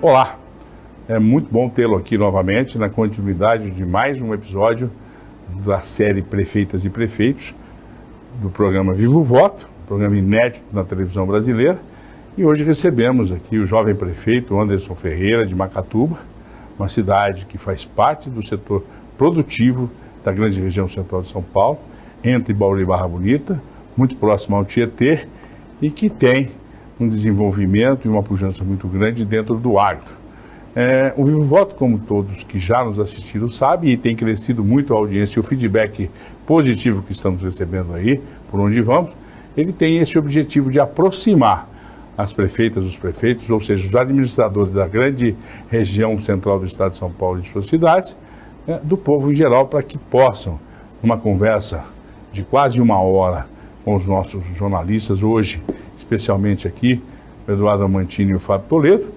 Olá, é muito bom tê-lo aqui novamente na continuidade de mais um episódio da série Prefeitas e Prefeitos do programa Vivo Voto, programa inédito na televisão brasileira. E hoje recebemos aqui o jovem prefeito Anderson Ferreira de Macatuba, uma cidade que faz parte do setor produtivo da grande região central de São Paulo, entre Bauru e Barra Bonita, muito próximo ao Tietê, e que tem um desenvolvimento e uma pujança muito grande dentro do agro. O Vivo Voto, como todos que já nos assistiram sabem, e tem crescido muito a audiência e o feedback positivo que estamos recebendo aí, por onde vamos, ele tem esse objetivo de aproximar as prefeitas, os prefeitos, ou seja, os administradores da grande região central do estado de São Paulo e de suas cidades, do povo em geral, para que possam, numa conversa de quase uma hora com os nossos jornalistas hoje, especialmente aqui, o Eduardo Amantini e o Fábio Toledo,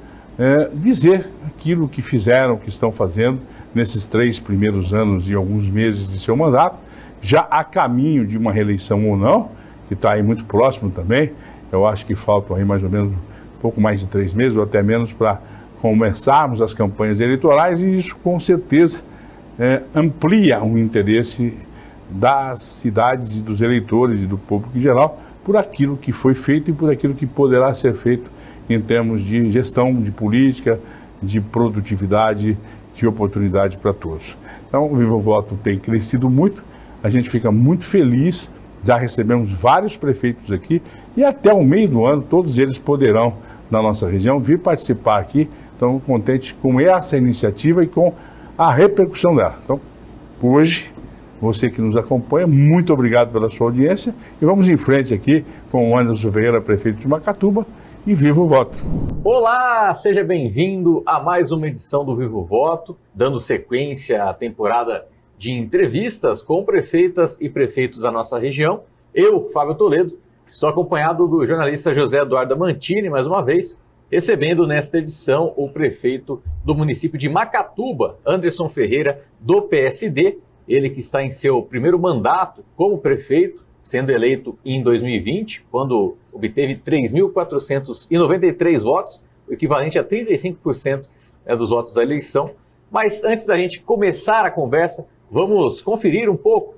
dizer aquilo que fizeram, que estão fazendo nesses 3 primeiros anos e alguns meses de seu mandato, já a caminho de uma reeleição ou não, que está aí muito próximo também. Eu acho que faltam aí mais ou menos um pouco mais de 3 meses ou até menos para começarmos as campanhas eleitorais, e isso com certeza amplia o interesse das cidades e dos eleitores e do público em geral por aquilo que foi feito e por aquilo que poderá ser feito em termos de gestão, de política, de produtividade, de oportunidade para todos. Então, o Vivo Voto tem crescido muito, a gente fica muito feliz, já recebemos vários prefeitos aqui e até o meio do ano todos eles poderão, na nossa região, vir participar aqui. Então, contente com essa iniciativa e com a repercussão dela. Então, hoje, você que nos acompanha, muito obrigado pela sua audiência e vamos em frente aqui com o Anderson Ferreira, prefeito de Macatuba, e Vivo o Voto. Olá, seja bem-vindo a mais uma edição do Vivo Voto, dando sequência à temporada de entrevistas com prefeitas e prefeitos da nossa região. Eu, Fábio Toledo, estou acompanhado do jornalista José Eduardo Amantini, mais uma vez, recebendo nesta edição o prefeito do município de Macatuba, Anderson Ferreira, do PSD, ele que está em seu primeiro mandato como prefeito, sendo eleito em 2020, quando obteve 3.493 votos, o equivalente a 35% dos votos da eleição. Mas antes da gente começar a conversa, vamos conferir um pouco,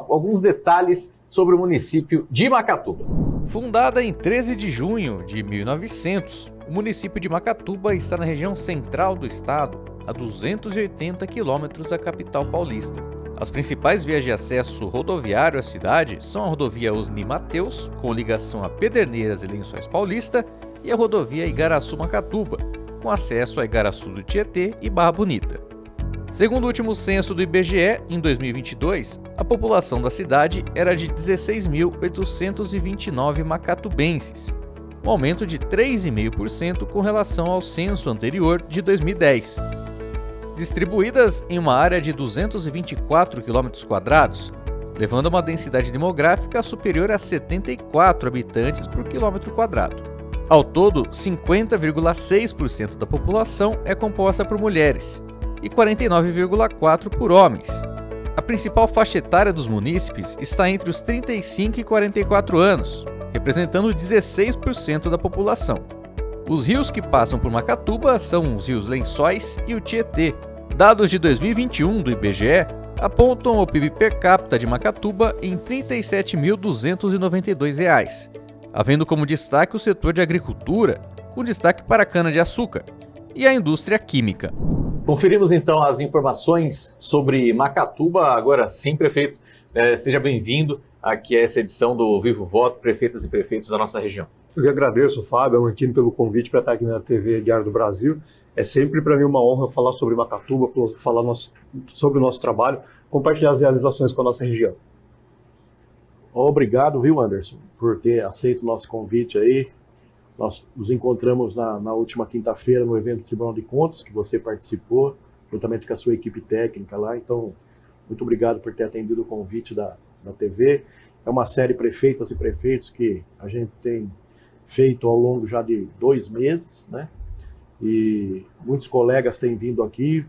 alguns detalhes sobre o município de Macatuba. Fundada em 13 de junho de 1900, o município de Macatuba está na região central do estado, a 280 quilômetros da capital paulista. As principais vias de acesso rodoviário à cidade são a rodovia Osni Mateus, com ligação a Pederneiras e Lençóis Paulista, e a rodovia Igaraçu-Macatuba, com acesso a Igaraçu do Tietê e Barra Bonita. Segundo o último censo do IBGE, em 2022, a população da cidade era de 16.829 macatubenses, um aumento de 3,5% com relação ao censo anterior de 2010. Distribuídas em uma área de 224 km², levando a uma densidade demográfica superior a 74 habitantes por quilômetro quadrado. Ao todo, 50,6% da população é composta por mulheres e 49,4% por homens. A principal faixa etária dos munícipes está entre os 35 e 44 anos, representando 16% da população. Os rios que passam por Macatuba são os rios Lençóis e o Tietê. Dados de 2021 do IBGE apontam o PIB per capita de Macatuba em R$ 37.292, havendo como destaque o setor de agricultura, com destaque para a cana-de-açúcar, e a indústria química. Conferimos então as informações sobre Macatuba. Agora sim, prefeito, seja bem-vindo aqui a essa edição do Vivo Voto, prefeitas e prefeitos da nossa região. Eu que agradeço, Fábio, Amantini, pelo convite para estar aqui na TV Diário do Brasil. É sempre para mim uma honra falar sobre Macatuba, falar sobre o nosso trabalho, compartilhar as realizações com a nossa região. Obrigado, viu, Anderson, por ter aceito o nosso convite aí. Nós nos encontramos na última quinta-feira no evento do Tribunal de Contas, que você participou, juntamente com a sua equipe técnica lá. Então, muito obrigado por ter atendido o convite da TV. É uma série Prefeitas e Prefeitos que a gente tem feito ao longo já de 2 meses, né? E muitos colegas têm vindo aqui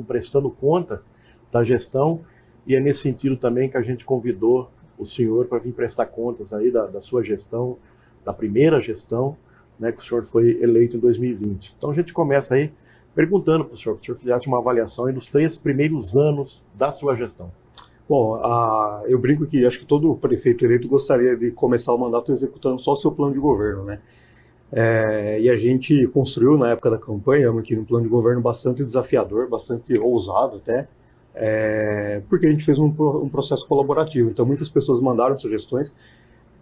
prestando conta da gestão, e é nesse sentido também que a gente convidou o senhor para vir prestar contas aí da sua gestão, da primeira gestão, né, que o senhor foi eleito em 2020. Então a gente começa aí perguntando para o senhor fizesse uma avaliação aí dos 3 primeiros anos da sua gestão. Bom, eu brinco que acho que todo prefeito eleito gostaria de começar o mandato executando só o seu plano de governo, né? E a gente construiu na época da campanha um plano de governo bastante desafiador, bastante ousado até, porque a gente fez um processo colaborativo. Então muitas pessoas mandaram sugestões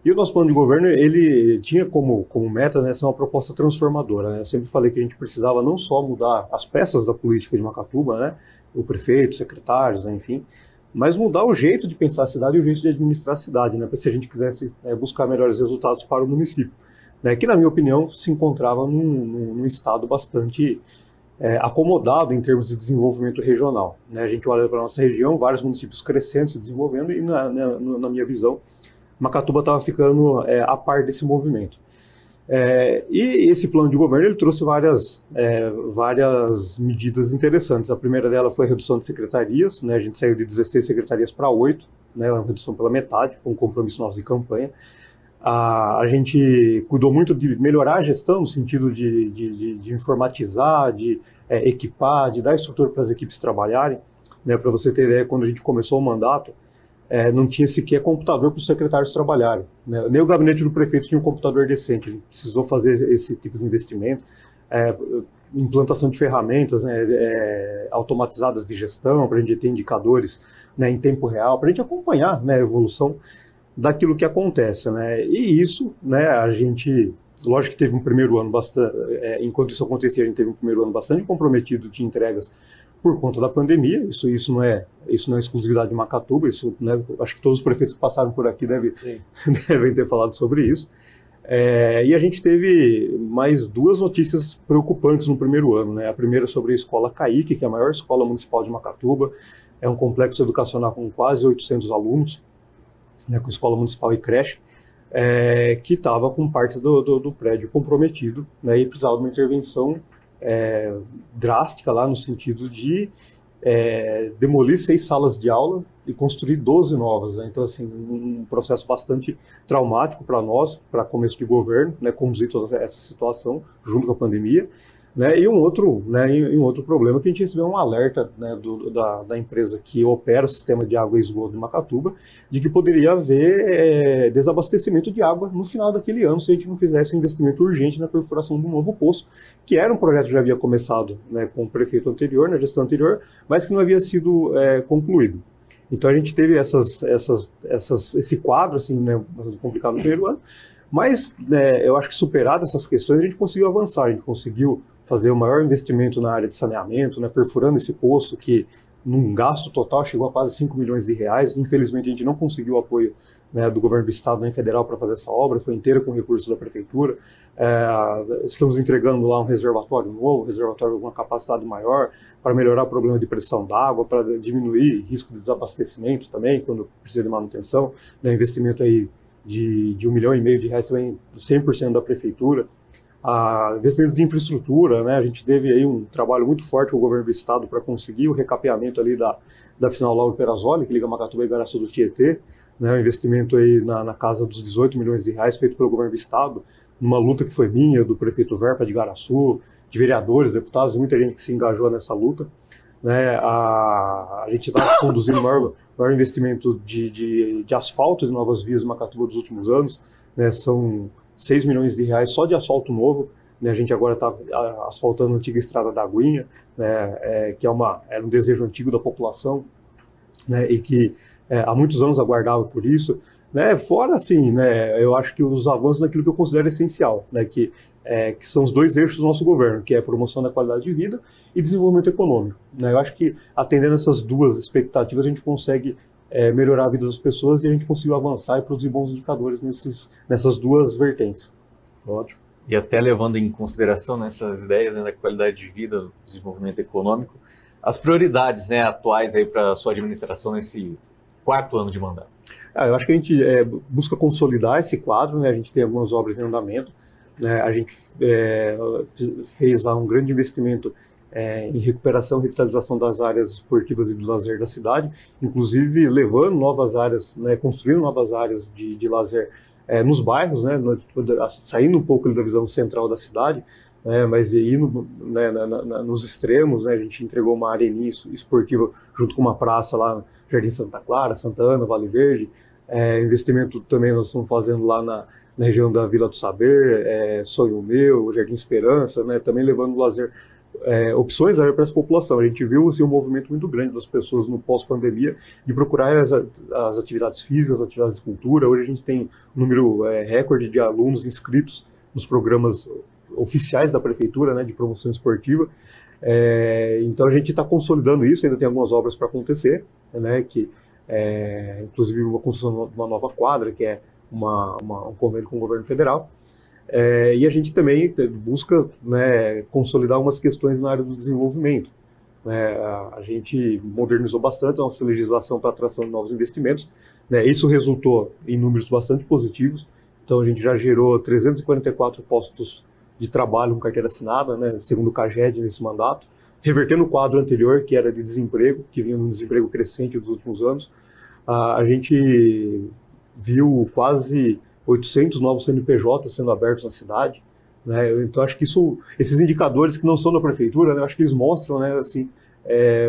e o nosso plano de governo ele tinha como meta, né, ser uma proposta transformadora, né? Eu sempre falei que a gente precisava não só mudar as peças da política de Macatuba, né, o prefeito, secretários, né, enfim, mas mudar o jeito de pensar a cidade e o jeito de administrar a cidade, né, se a gente quisesse buscar melhores resultados para o município, né, que na minha opinião se encontrava num estado bastante acomodado em termos de desenvolvimento regional, né? A gente olha para a nossa região, vários municípios crescendo, se desenvolvendo e na minha visão Macatuba estava ficando a par desse movimento. E esse plano de governo ele trouxe várias medidas interessantes. A primeira dela foi a redução de secretarias, né? A gente saiu de 16 secretarias para 8, né? Uma redução pela metade, foi um compromisso nosso de campanha. A gente cuidou muito de melhorar a gestão, no sentido de informatizar, de equipar, de dar estrutura para as equipes trabalharem, né? Para você ter ideia, quando a gente começou o mandato, não tinha sequer computador para os secretários trabalharem, né? Nem o gabinete do prefeito tinha um computador decente. A gente precisou fazer esse tipo de investimento, implantação de ferramentas, né, automatizadas de gestão, para a gente ter indicadores, né, em tempo real, para a gente acompanhar, né, a evolução daquilo que acontece, né? E isso, né, a gente, lógico que teve um primeiro ano bastante, enquanto isso acontecia, a gente teve um primeiro ano bastante comprometido de entregas por conta da pandemia. Isso não é exclusividade de Macatuba, isso, né, acho que todos os prefeitos que passaram por aqui devem ter falado sobre isso. E a gente teve mais 2 notícias preocupantes no primeiro ano, né? A primeira sobre a Escola CAIC, que é a maior escola municipal de Macatuba, é um complexo educacional com quase 800 alunos, né, com escola municipal e creche, que estava com parte do prédio comprometido, né, e precisava de uma intervenção drástica lá no sentido de demolir 6 salas de aula e construir 12 novas, né? Então, assim, um processo bastante traumático para nós, para começo de governo, né, conduzir toda essa situação junto com a pandemia, né? E um outro problema que a gente recebeu um alerta, né, da empresa que opera o sistema de água e esgoto de Macatuba, de que poderia haver desabastecimento de água no final daquele ano se a gente não fizesse um investimento urgente na perfuração de um novo poço, que era um projeto que já havia começado, né, com o prefeito anterior, na gestão anterior, mas que não havia sido concluído. Então a gente teve esse quadro assim, né, bastante complicado no primeiro ano, mas eu acho que superado essas questões a gente conseguiu avançar, a gente conseguiu fazer o maior investimento na área de saneamento, né, perfurando esse poço que num gasto total chegou a quase 5 milhões de reais. Infelizmente a gente não conseguiu o apoio, né, do governo do estado nem federal para fazer essa obra, foi inteira com recursos da prefeitura. Estamos entregando lá um reservatório novo, reservatório com uma capacidade maior, para melhorar o problema de pressão d'água, para diminuir risco de desabastecimento também, quando precisa de manutenção, né, investimento aí de R$1,5 milhão de reais também, 100% da prefeitura. Investimentos de infraestrutura, né? A gente teve aí um trabalho muito forte com o governo do estado para conseguir o recapeamento ali da Final Lauro Perazzoli, que liga Macatuba e Igaraçu do Tietê, né? Um investimento aí na casa dos R$18 milhões feito pelo governo do estado, numa luta que foi minha, do prefeito Verpa de Igaraçu, de vereadores, deputados, muita gente que se engajou nessa luta, né? A gente está conduzindo o maior investimento de asfalto de novas vias em Macatuba dos últimos anos, né? São R$6 milhões só de asfalto novo, né? A gente agora está asfaltando a antiga estrada da Aguinha, né? Que era um desejo antigo da população, né? E que há muitos anos aguardava por isso, né? Fora assim, né? Eu acho que os avanços naquilo que eu considero essencial, né? Que são os 2 eixos do nosso governo, que é a promoção da qualidade de vida e desenvolvimento econômico, né? Eu acho que atendendo essas 2 expectativas a gente consegue melhorar a vida das pessoas, e a gente conseguiu avançar e produzir bons indicadores nessas 2 vertentes. Ótimo. E até levando em consideração nessas ideias, né, da qualidade de vida, do desenvolvimento econômico, as prioridades, né, atuais aí para a sua administração nesse 4º ano de mandato. Eu acho que a gente busca consolidar esse quadro, né? A gente tem algumas obras em andamento, né? A gente fez lá um grande investimento em recuperação e revitalização das áreas esportivas e de lazer da cidade, inclusive levando novas áreas, né, construindo novas áreas de lazer nos bairros, né, saindo um pouco da visão central da cidade, né, mas indo, né, nos extremos, né, a gente entregou uma areninha esportiva junto com uma praça lá no Jardim Santa Clara, Santa Ana, Vale Verde. Investimento também nós estamos fazendo lá na região da Vila do Saber, Sonho Meu, Jardim Esperança, né, também levando lazer, opções para essa população. A gente viu assim, um movimento muito grande das pessoas no pós-pandemia de procurar as atividades físicas, as atividades de cultura. Hoje a gente tem um número recorde de alunos inscritos nos programas oficiais da prefeitura, né, de promoção esportiva. Então a gente está consolidando isso, ainda tem algumas obras para acontecer, né, inclusive uma construção de uma nova quadra, que é um convênio com o governo federal. E a gente também busca, né, consolidar algumas questões na área do desenvolvimento. A gente modernizou bastante a nossa legislação para a atração de novos investimentos, né, isso resultou em números bastante positivos. Então a gente já gerou 344 postos de trabalho com carteira assinada, né, segundo o CAGED nesse mandato, revertendo o quadro anterior, que era de desemprego, que vinha num desemprego crescente nos últimos anos. A gente viu quase 800 novos CNPJs sendo abertos na cidade, né? Então acho que esses indicadores que não são da prefeitura, né, acho que eles mostram, né, assim,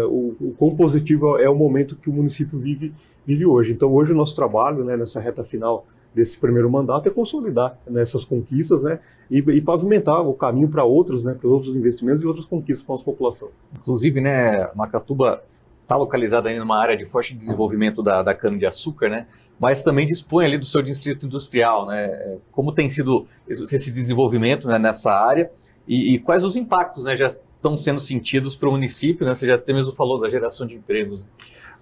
o quão positivo é o momento que o município vive hoje. Então hoje o nosso trabalho, né, nessa reta final desse primeiro mandato é consolidar, né, essas conquistas, né, e pavimentar o caminho para outros, né, para outros investimentos e outras conquistas para a nossa população. Inclusive, né, Macatuba está localizada ainda numa área de forte desenvolvimento da cana-de-açúcar, né, mas também dispõe ali do seu distrito industrial, né? Como tem sido esse desenvolvimento, né, nessa área e quais os impactos, né, já estão sendo sentidos para o município, né? Você já até mesmo falou da geração de empregos.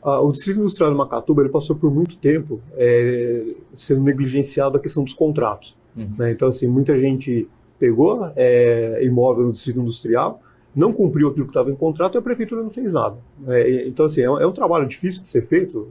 O distrito industrial de Macatuba ele passou por muito tempo sendo negligenciado a questão dos contratos. Né? Então, assim, muita gente pegou imóvel no distrito industrial, não cumpriu aquilo que estava em contrato e a prefeitura não fez nada. Então, assim, é um trabalho difícil de ser feito,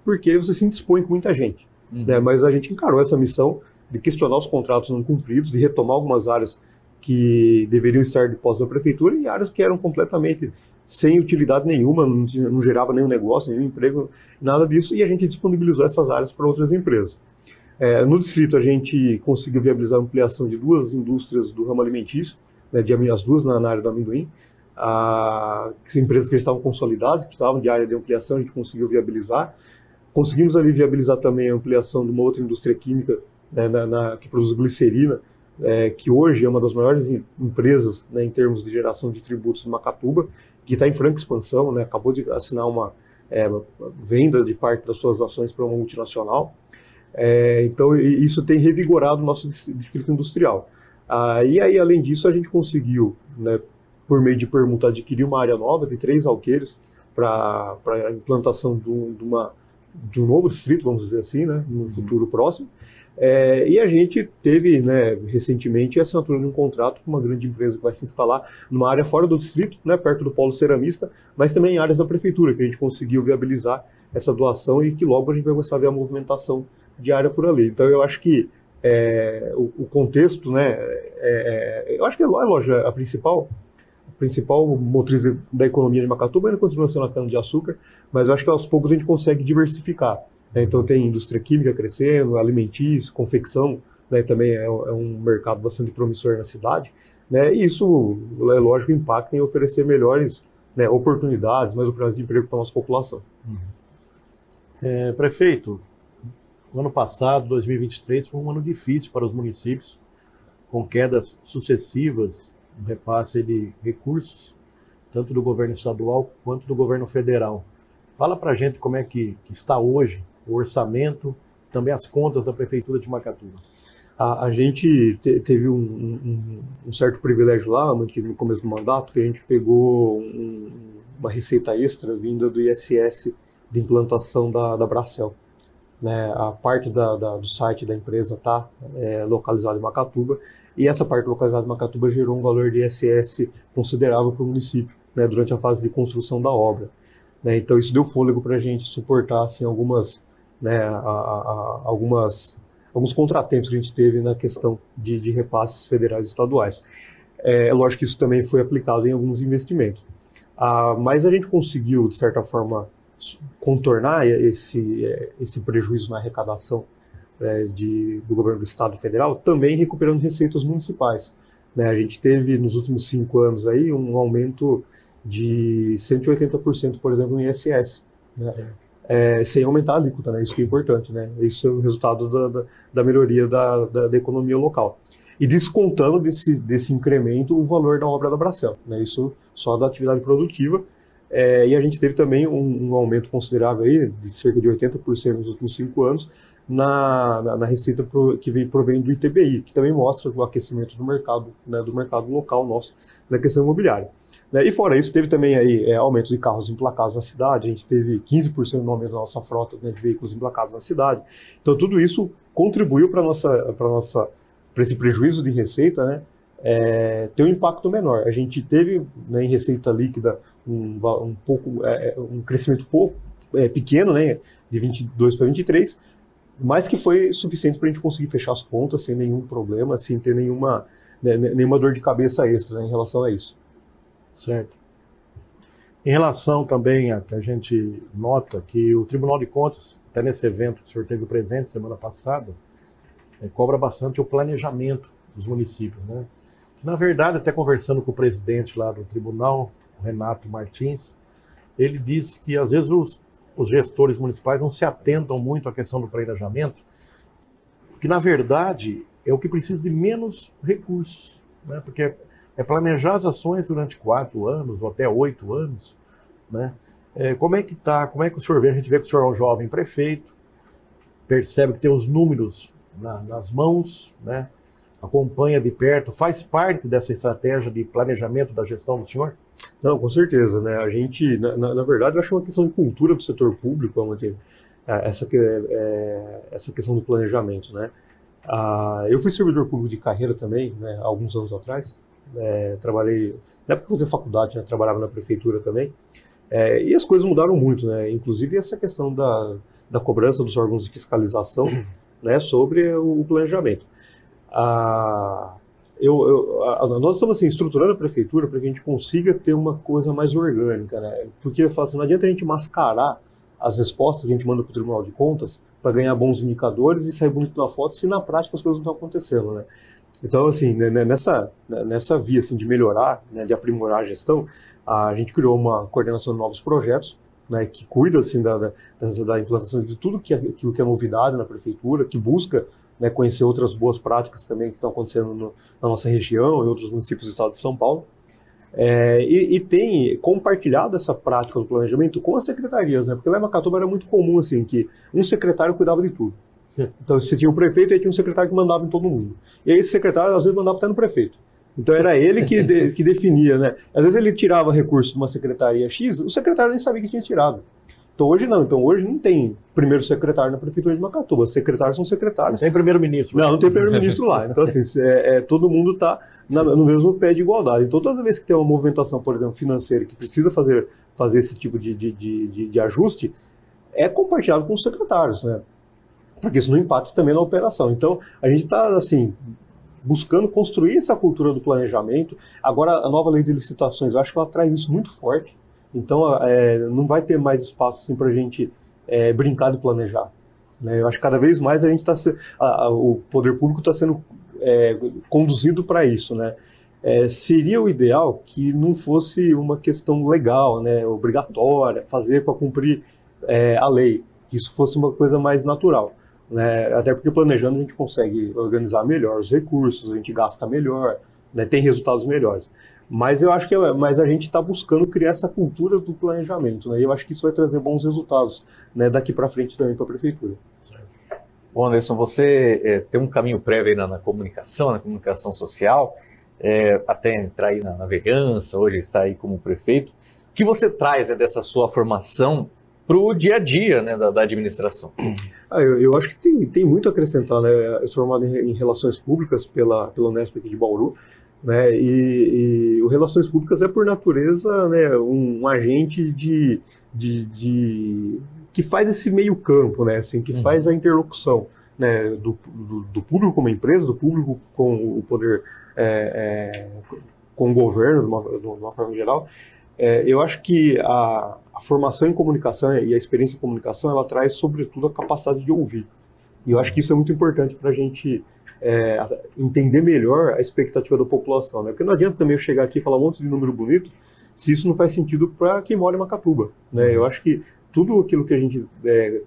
porque você se indispõe com muita gente. Né? Mas a gente encarou essa missão de questionar os contratos não cumpridos, de retomar algumas áreas que deveriam estar de posse da prefeitura e áreas que eram completamente sem utilidade nenhuma, não gerava nenhum negócio, nenhum emprego, nada disso, e a gente disponibilizou essas áreas para outras empresas. No distrito a gente conseguiu viabilizar a ampliação de 2 indústrias do ramo alimentício, né, as duas na área do amendoim, empresas que estavam consolidadas, que precisavam de área de ampliação, a gente conseguiu viabilizar. Conseguimos ali viabilizar também a ampliação de uma outra indústria química, né, que produz glicerina, que hoje é uma das maiores empresas, né, em termos de geração de tributos de Macatuba, que está em franca expansão, né, acabou de assinar uma venda de parte das suas ações para uma multinacional. Então isso tem revigorado o nosso distrito industrial. E aí, além disso, a gente conseguiu, né, por meio de permuta, adquirir uma área nova de 3 alqueires para a implantação de um novo distrito, vamos dizer assim, né, no futuro próximo. E a gente teve, né, recentemente a assinatura de um contrato com uma grande empresa que vai se instalar numa área fora do distrito, né, perto do polo ceramista, mas também em áreas da prefeitura, que a gente conseguiu viabilizar essa doação e que logo a gente vai começar a ver a movimentação de área por ali. Então eu acho que o contexto, né, eu acho que a principal motriz da economia de Macatuba ainda continua sendo a cana-de-açúcar, mas eu acho que aos poucos a gente consegue diversificar. Então tem indústria química crescendo, alimentício, confecção, né, também é um mercado bastante promissor na cidade, né, e isso, é lógico, impacta em oferecer melhores, né, oportunidades, mais oportunidades de emprego para a nossa população. Prefeito, o ano passado, 2023, foi um ano difícil para os municípios, com quedas sucessivas no repasse de recursos, tanto do governo estadual quanto do governo federal. Fala para a gente como é que está hoje o orçamento, também as contas da Prefeitura de Macatuba. A gente teve um certo privilégio lá, no começo do mandato, que a gente pegou uma receita extra vinda do ISS de implantação da Bracel. Né, a parte do site da empresa está localizada em Macatuba, e essa parte localizada em Macatuba gerou um valor de ISS considerável para o município, né, durante a fase de construção da obra. Né, então isso deu fôlego para a gente suportar assim, alguns contratempos que a gente teve na questão de repasses federais e estaduais. Lógico que isso também foi aplicado em alguns investimentos. Mas a gente conseguiu, de certa forma, contornar esse prejuízo na arrecadação do governo do Estado federal, também recuperando receitas municipais. Né? A gente teve, nos últimos 5 anos, aí, um aumento de 180%, por exemplo, no ISS, né? Sem aumentar a alíquota, né? Isso que é importante. Né? Isso é o resultado da melhoria da economia local. E descontando desse incremento o valor da obra da Bracel, né? Isso só da atividade produtiva. E a gente teve também um aumento considerável aí, de cerca de 80% nos últimos 5 anos, na receita que provém do ITBI, que também mostra o aquecimento do mercado, né, do mercado local nosso na questão imobiliária. Né? E fora isso, teve também aí aumentos de carros emplacados na cidade, a gente teve 15% no aumento da nossa frota, né, de veículos emplacados na cidade. Então tudo isso contribuiu para esse prejuízo de receita, né, ter um impacto menor. A gente teve, né, em receita líquida um crescimento pequeno, né, de 22 para 23, mas que foi suficiente para a gente conseguir fechar as contas sem nenhum problema, sem ter nenhuma dor de cabeça extra, né, em relação a isso. Certo. Em relação também a que a gente nota que o Tribunal de Contas, até nesse evento que o senhor teve presente semana passada, cobra bastante o planejamento dos municípios, né? Na verdade, até conversando com o presidente lá do tribunal, o Renato Martins, ele disse que às vezes os gestores municipais não se atentam muito à questão do planejamento, que na verdade é o que precisa de menos recursos, né? Porque é planejar as ações durante 4 anos ou até 8 anos, né? Como é que o senhor vê? A gente vê que o senhor é um jovem prefeito, percebe que tem os números nas mãos, né? Acompanha de perto, faz parte dessa estratégia de planejamento da gestão do senhor? Não, com certeza, né? A gente, na verdade, eu acho uma questão de cultura do setor público, essa questão do planejamento, né? Eu fui servidor público de carreira também, né, há alguns anos atrás. Trabalhei, na época que eu fazia faculdade, né, trabalhava na prefeitura também, e as coisas mudaram muito, né? Inclusive essa questão da cobrança dos órgãos de fiscalização, né, sobre o planejamento. Nós estamos assim, estruturando a prefeitura para que a gente consiga ter uma coisa mais orgânica, né? Porque eu falo assim, não adianta a gente mascarar as respostas que a gente manda para o Tribunal de Contas para ganhar bons indicadores e sair bonito na foto se na prática as coisas não estão acontecendo, né? Então, assim, nessa via assim, de melhorar, né, de aprimorar a gestão, a gente criou uma coordenação de novos projetos, né, que cuida assim, da implantação de tudo aquilo que é novidade na prefeitura, que busca, né, conhecer outras boas práticas também que estão acontecendo na nossa região e outros municípios do estado de São Paulo. E tem compartilhado essa prática do planejamento com as secretarias, né, porque lá em Macatuba era muito comum assim, que um secretário cuidava de tudo. Então você tinha o prefeito e aí tinha um secretário que mandava em todo mundo. E aí esse secretário às vezes mandava até no prefeito. Então era ele que definia, né? Às vezes ele tirava recurso de uma secretaria X, o secretário nem sabia que tinha tirado. Então hoje não. Então hoje não tem primeiro secretário na prefeitura de Macatuba. Os secretários são secretários. Não tem primeiro-ministro. Não tem primeiro-ministro lá. Então assim, todo mundo está no mesmo pé de igualdade. Então toda vez que tem uma movimentação, por exemplo, financeira, que precisa fazer esse tipo de ajuste, é compartilhado com os secretários, né? Porque isso não impacta também na operação. Então, a gente está, assim, buscando construir essa cultura do planejamento. Agora, a nova lei de licitações, eu acho que ela traz isso muito forte. Então, não vai ter mais espaço, assim, para a gente brincar de planejar, né? Eu acho que cada vez mais a gente o poder público está sendo conduzido para isso, né? Seria o ideal que não fosse uma questão legal, né, obrigatória, fazer para cumprir a lei, que isso fosse uma coisa mais natural. Né? Até porque planejando a gente consegue organizar melhor os recursos, a gente gasta melhor, né? Tem resultados melhores. Mas eu acho que a gente está buscando criar essa cultura do planejamento, né? E eu acho que isso vai trazer bons resultados, né, daqui para frente também para a prefeitura. Bom, Anderson, você tem um caminho prévio aí na comunicação social, até entrar aí na vereança, hoje está aí como prefeito. O que você traz dessa sua formação para o dia a dia, né, da administração? Eu acho que tem muito a acrescentar, né? Eu sou formado em Relações Públicas pela Unesp aqui de Bauru, né? E o Relações Públicas é, por natureza, né, um agente que faz esse meio campo, né? Assim, que faz a interlocução, né, do público com a empresa, do público com o poder, com o governo, de uma forma geral. Eu acho que a formação em comunicação e a experiência em comunicação, ela traz, sobretudo, a capacidade de ouvir. E eu acho que isso é muito importante para a gente entender melhor a expectativa da população, né? Porque não adianta também eu chegar aqui e falar um monte de número bonito se isso não faz sentido para quem mora em Macatuba, né? Eu acho que tudo aquilo que a gente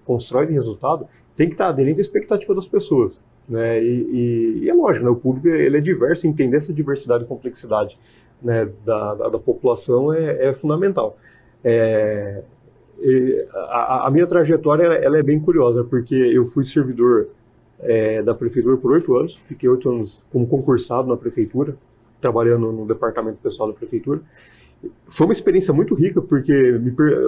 constrói de resultado tem que estar aderente à expectativa das pessoas, né? E é lógico, né? O público ele é diverso, entender essa diversidade e complexidade, né, da população é fundamental. A minha trajetória ela é bem curiosa, porque eu fui servidor da prefeitura por 8 anos, fiquei 8 anos como concursado na prefeitura, trabalhando no departamento pessoal da prefeitura. Foi uma experiência muito rica, porque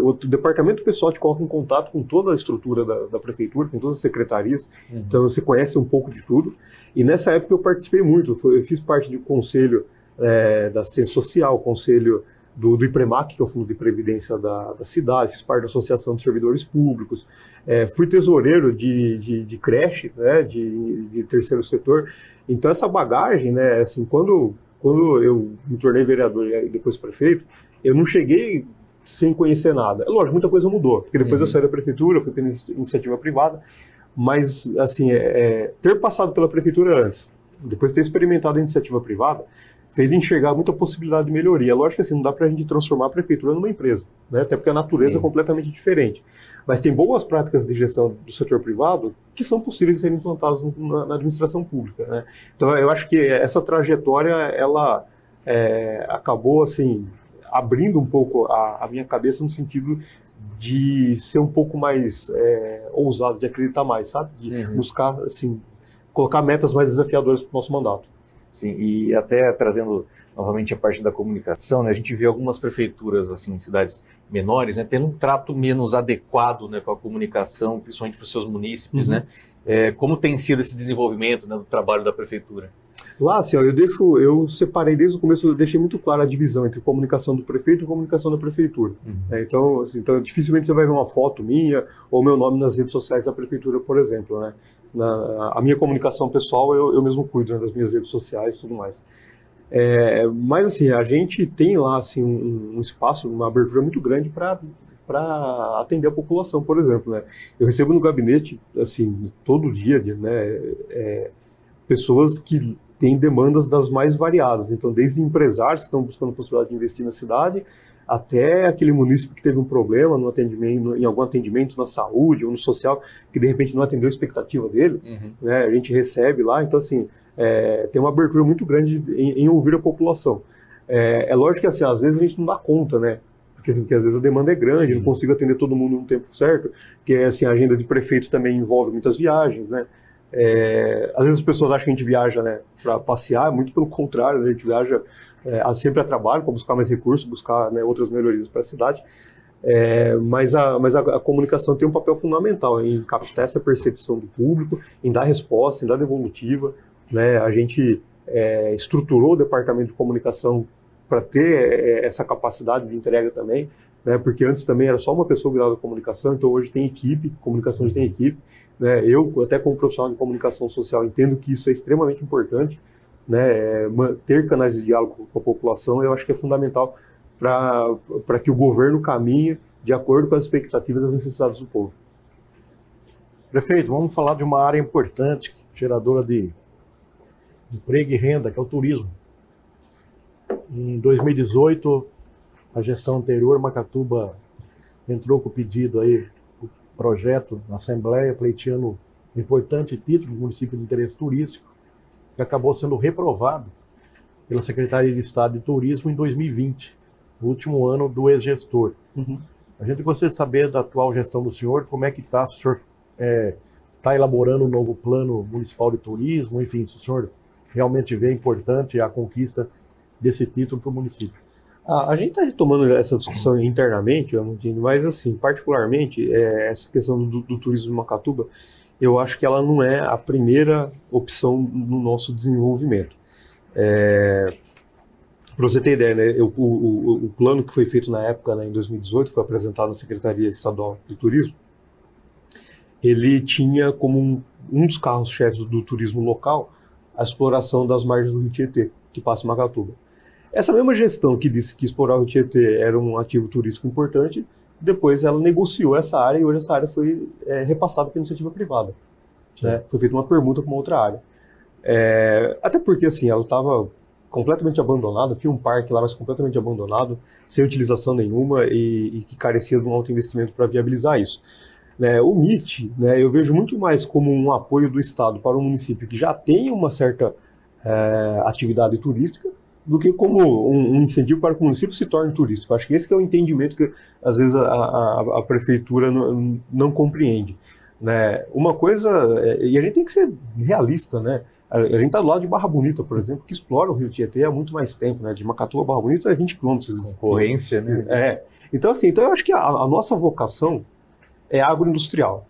o departamento pessoal te coloca em contato com toda a estrutura da prefeitura, com todas as secretarias, então você conhece um pouco de tudo. E nessa época eu participei muito, eu fiz parte do conselho da Assistência Social, conselho do IPREMAC, que é o Fundo de Previdência da cidade, fiz parte da Associação de Servidores Públicos, fui tesoureiro de creche, né, de terceiro setor. Então essa bagagem, né, assim, quando eu me tornei vereador e depois prefeito, eu não cheguei sem conhecer nada. É lógico, muita coisa mudou, porque depois eu saí da prefeitura, fui pela iniciativa privada, mas assim, ter passado pela prefeitura antes, depois ter experimentado a iniciativa privada, fez enxergar muita possibilidade de melhoria. Lógico que assim, não dá para a gente transformar a prefeitura numa empresa, né? Até porque a natureza é completamente diferente. Mas tem boas práticas de gestão do setor privado que são possíveis de serem implantadas na administração pública, né? Então eu acho que essa trajetória ela acabou assim abrindo um pouco a minha cabeça no sentido de ser um pouco mais ousado, de acreditar mais, sabe? De buscar assim colocar metas mais desafiadoras para o nosso mandato. Sim, e até trazendo novamente a parte da comunicação, né, a gente vê algumas prefeituras, assim, em cidades menores, né, tendo um trato menos adequado, né, com a comunicação, principalmente para os seus munícipes, né? Como tem sido esse desenvolvimento, né, do trabalho da prefeitura? Lá, assim, ó, eu separei desde o começo, eu deixei muito clara a divisão entre comunicação do prefeito e comunicação da prefeitura. Então, assim, dificilmente você vai ver uma foto minha ou meu nome nas redes sociais da prefeitura, por exemplo, né? A minha comunicação pessoal eu mesmo cuido, né, das minhas redes sociais e tudo mais. Mas assim, a gente tem lá assim, um espaço, uma abertura muito grande para atender a população, por exemplo, né? Eu recebo no gabinete, assim, todo dia, né, pessoas que têm demandas das mais variadas. Então, desde empresários que estão buscando a possibilidade de investir na cidade, até aquele munícipe que teve um problema no atendimento, em algum atendimento na saúde ou no social, que de repente não atendeu a expectativa dele, né, a gente recebe lá. Então, assim, tem uma abertura muito grande em ouvir a população. É lógico que, assim, às vezes a gente não dá conta, né, porque às vezes a demanda é grande, não consigo atender todo mundo no tempo certo, porque assim, a agenda de prefeitos também envolve muitas viagens, né. Às vezes as pessoas acham que a gente viaja, né, para passear, muito pelo contrário, né, a gente viaja sempre a trabalho, para buscar mais recursos, buscar, né, outras melhorias para a cidade, mas a comunicação tem um papel fundamental em captar essa percepção do público, em dar resposta, em dar devolutiva, né? A gente estruturou o departamento de comunicação para ter essa capacidade de entrega também, né? Porque antes também era só uma pessoa que dava comunicação, então hoje tem equipe, comunicação tem equipe, né? Eu, até como profissional de comunicação social, entendo que isso é extremamente importante, né, ter canais de diálogo com a população, eu acho que é fundamental para que o governo caminhe de acordo com as expectativas e as necessidades do povo. Prefeito, vamos falar de uma área importante, geradora de emprego e renda, que é o turismo. Em 2018, a gestão anterior, Macatuba entrou com o pedido aí, o projeto na Assembleia, pleiteando um importante título do município de interesse turístico, que acabou sendo reprovado pela Secretaria de Estado de Turismo em 2020, no último ano do ex-gestor. A gente gostaria de saber da atual gestão do senhor, como é que está, se o senhor está elaborando um novo plano municipal de turismo, enfim, se o senhor realmente vê importante a conquista desse título para o município. A gente está retomando essa discussão internamente, mas assim, particularmente, essa questão do turismo em Macatuba, eu acho que ela não é a primeira opção no nosso desenvolvimento. Para você ter ideia, né, o plano que foi feito na época, né, em 2018, foi apresentado na Secretaria Estadual de Turismo, ele tinha como um dos carros-chefes do turismo local a exploração das margens do Rio Tietê, que passa em Macatuba. Essa mesma gestão que disse que explorar o Rio Tietê era um ativo turístico importante, depois ela negociou essa área e hoje essa área foi repassada pela iniciativa privada. né? Foi feita uma permuta com uma outra área. Até porque, assim, ela estava completamente abandonada, tinha um parque lá, mas completamente abandonado, sem utilização nenhuma e que carecia de um alto investimento para viabilizar isso. O MIT, né, eu vejo muito mais como um apoio do Estado para um município que já tem uma certa atividade turística, do que como um incentivo para que o município se torne turístico. Acho que esse que é o entendimento que, às vezes, a prefeitura não compreende. Né? Uma coisa, e a gente tem que ser realista, né? A gente está do lado de Barra Bonita, por exemplo, que explora o Rio Tietê há muito mais tempo, né? De Macatuba a Barra Bonita é 20 quilômetros. Concorrência, né? Então, assim, eu acho que a nossa vocação é agroindustrial,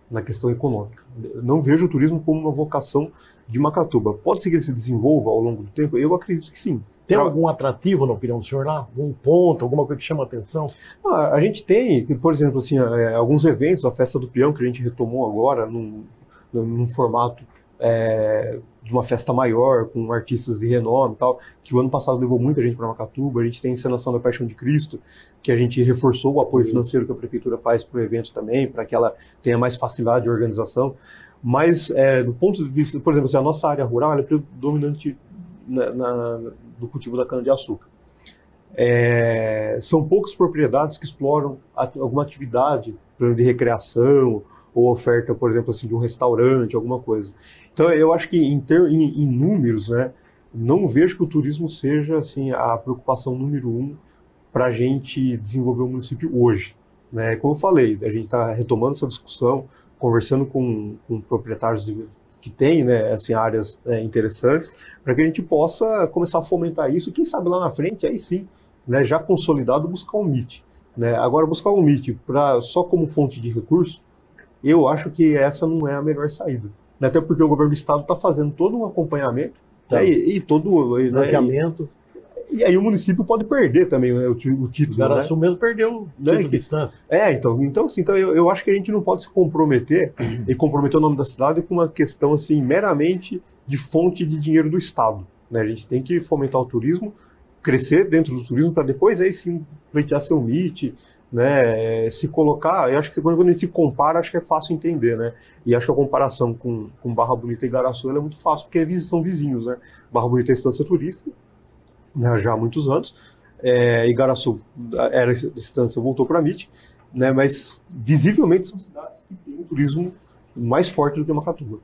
na questão econômica. Não vejo o turismo como uma vocação de Macatuba. Pode ser que ele se desenvolva ao longo do tempo? Eu acredito que sim. Tem algum atrativo, na opinião do senhor, lá? Algum ponto, alguma coisa que chama a atenção? A gente tem, por exemplo, assim, alguns eventos, a Festa do Peão, que a gente retomou agora, num formato de uma festa maior, com artistas de renome e tal, que o ano passado levou muita gente para Macatuba. A gente tem a encenação da Paixão de Cristo, que a gente reforçou o apoio financeiro que a prefeitura faz para o evento também, para que ela tenha mais facilidade de organização. Mas, do ponto de vista, por exemplo, assim, a nossa área rural ela é predominante do cultivo da cana-de-açúcar. São poucas propriedades que exploram alguma atividade de recreação ou oferta, por exemplo, assim, de um restaurante, alguma coisa. Então, eu acho que em números, né, não vejo que o turismo seja assim, a preocupação número 1 para a gente desenvolver o município hoje. Né? Como eu falei, a gente está retomando essa discussão, conversando com proprietários que têm, né, assim, áreas interessantes, para que a gente possa começar a fomentar isso, e quem sabe lá na frente, aí sim, né, já consolidado, buscar um MIT. Né? Agora, buscar um MIT só como fonte de recurso, eu acho que essa não é a melhor saída. Até porque o governo do estado está fazendo todo um acompanhamento, né, e todo o ranqueamento. E aí o município pode perder também, né, o título. O Garaçu mesmo perdeu o título de distância. Então assim, eu acho que a gente não pode se comprometer e comprometer o nome da cidade com uma questão assim, meramente de fonte de dinheiro do Estado. Né? A gente tem que fomentar o turismo, crescer dentro do turismo, para depois aí sim pleitear seu MIT, né? Se colocar. Eu acho que quando a gente se compara, acho que é fácil entender, né? E acho que a comparação com Barra Bonita e Igaraçu é muito fácil, porque são vizinhos, né? Barra Bonita é estância turística, né, já há muitos anos. Igaraçu era distância, voltou para MIT, né, mas visivelmente são cidades que têm um turismo mais forte do que Macatuba.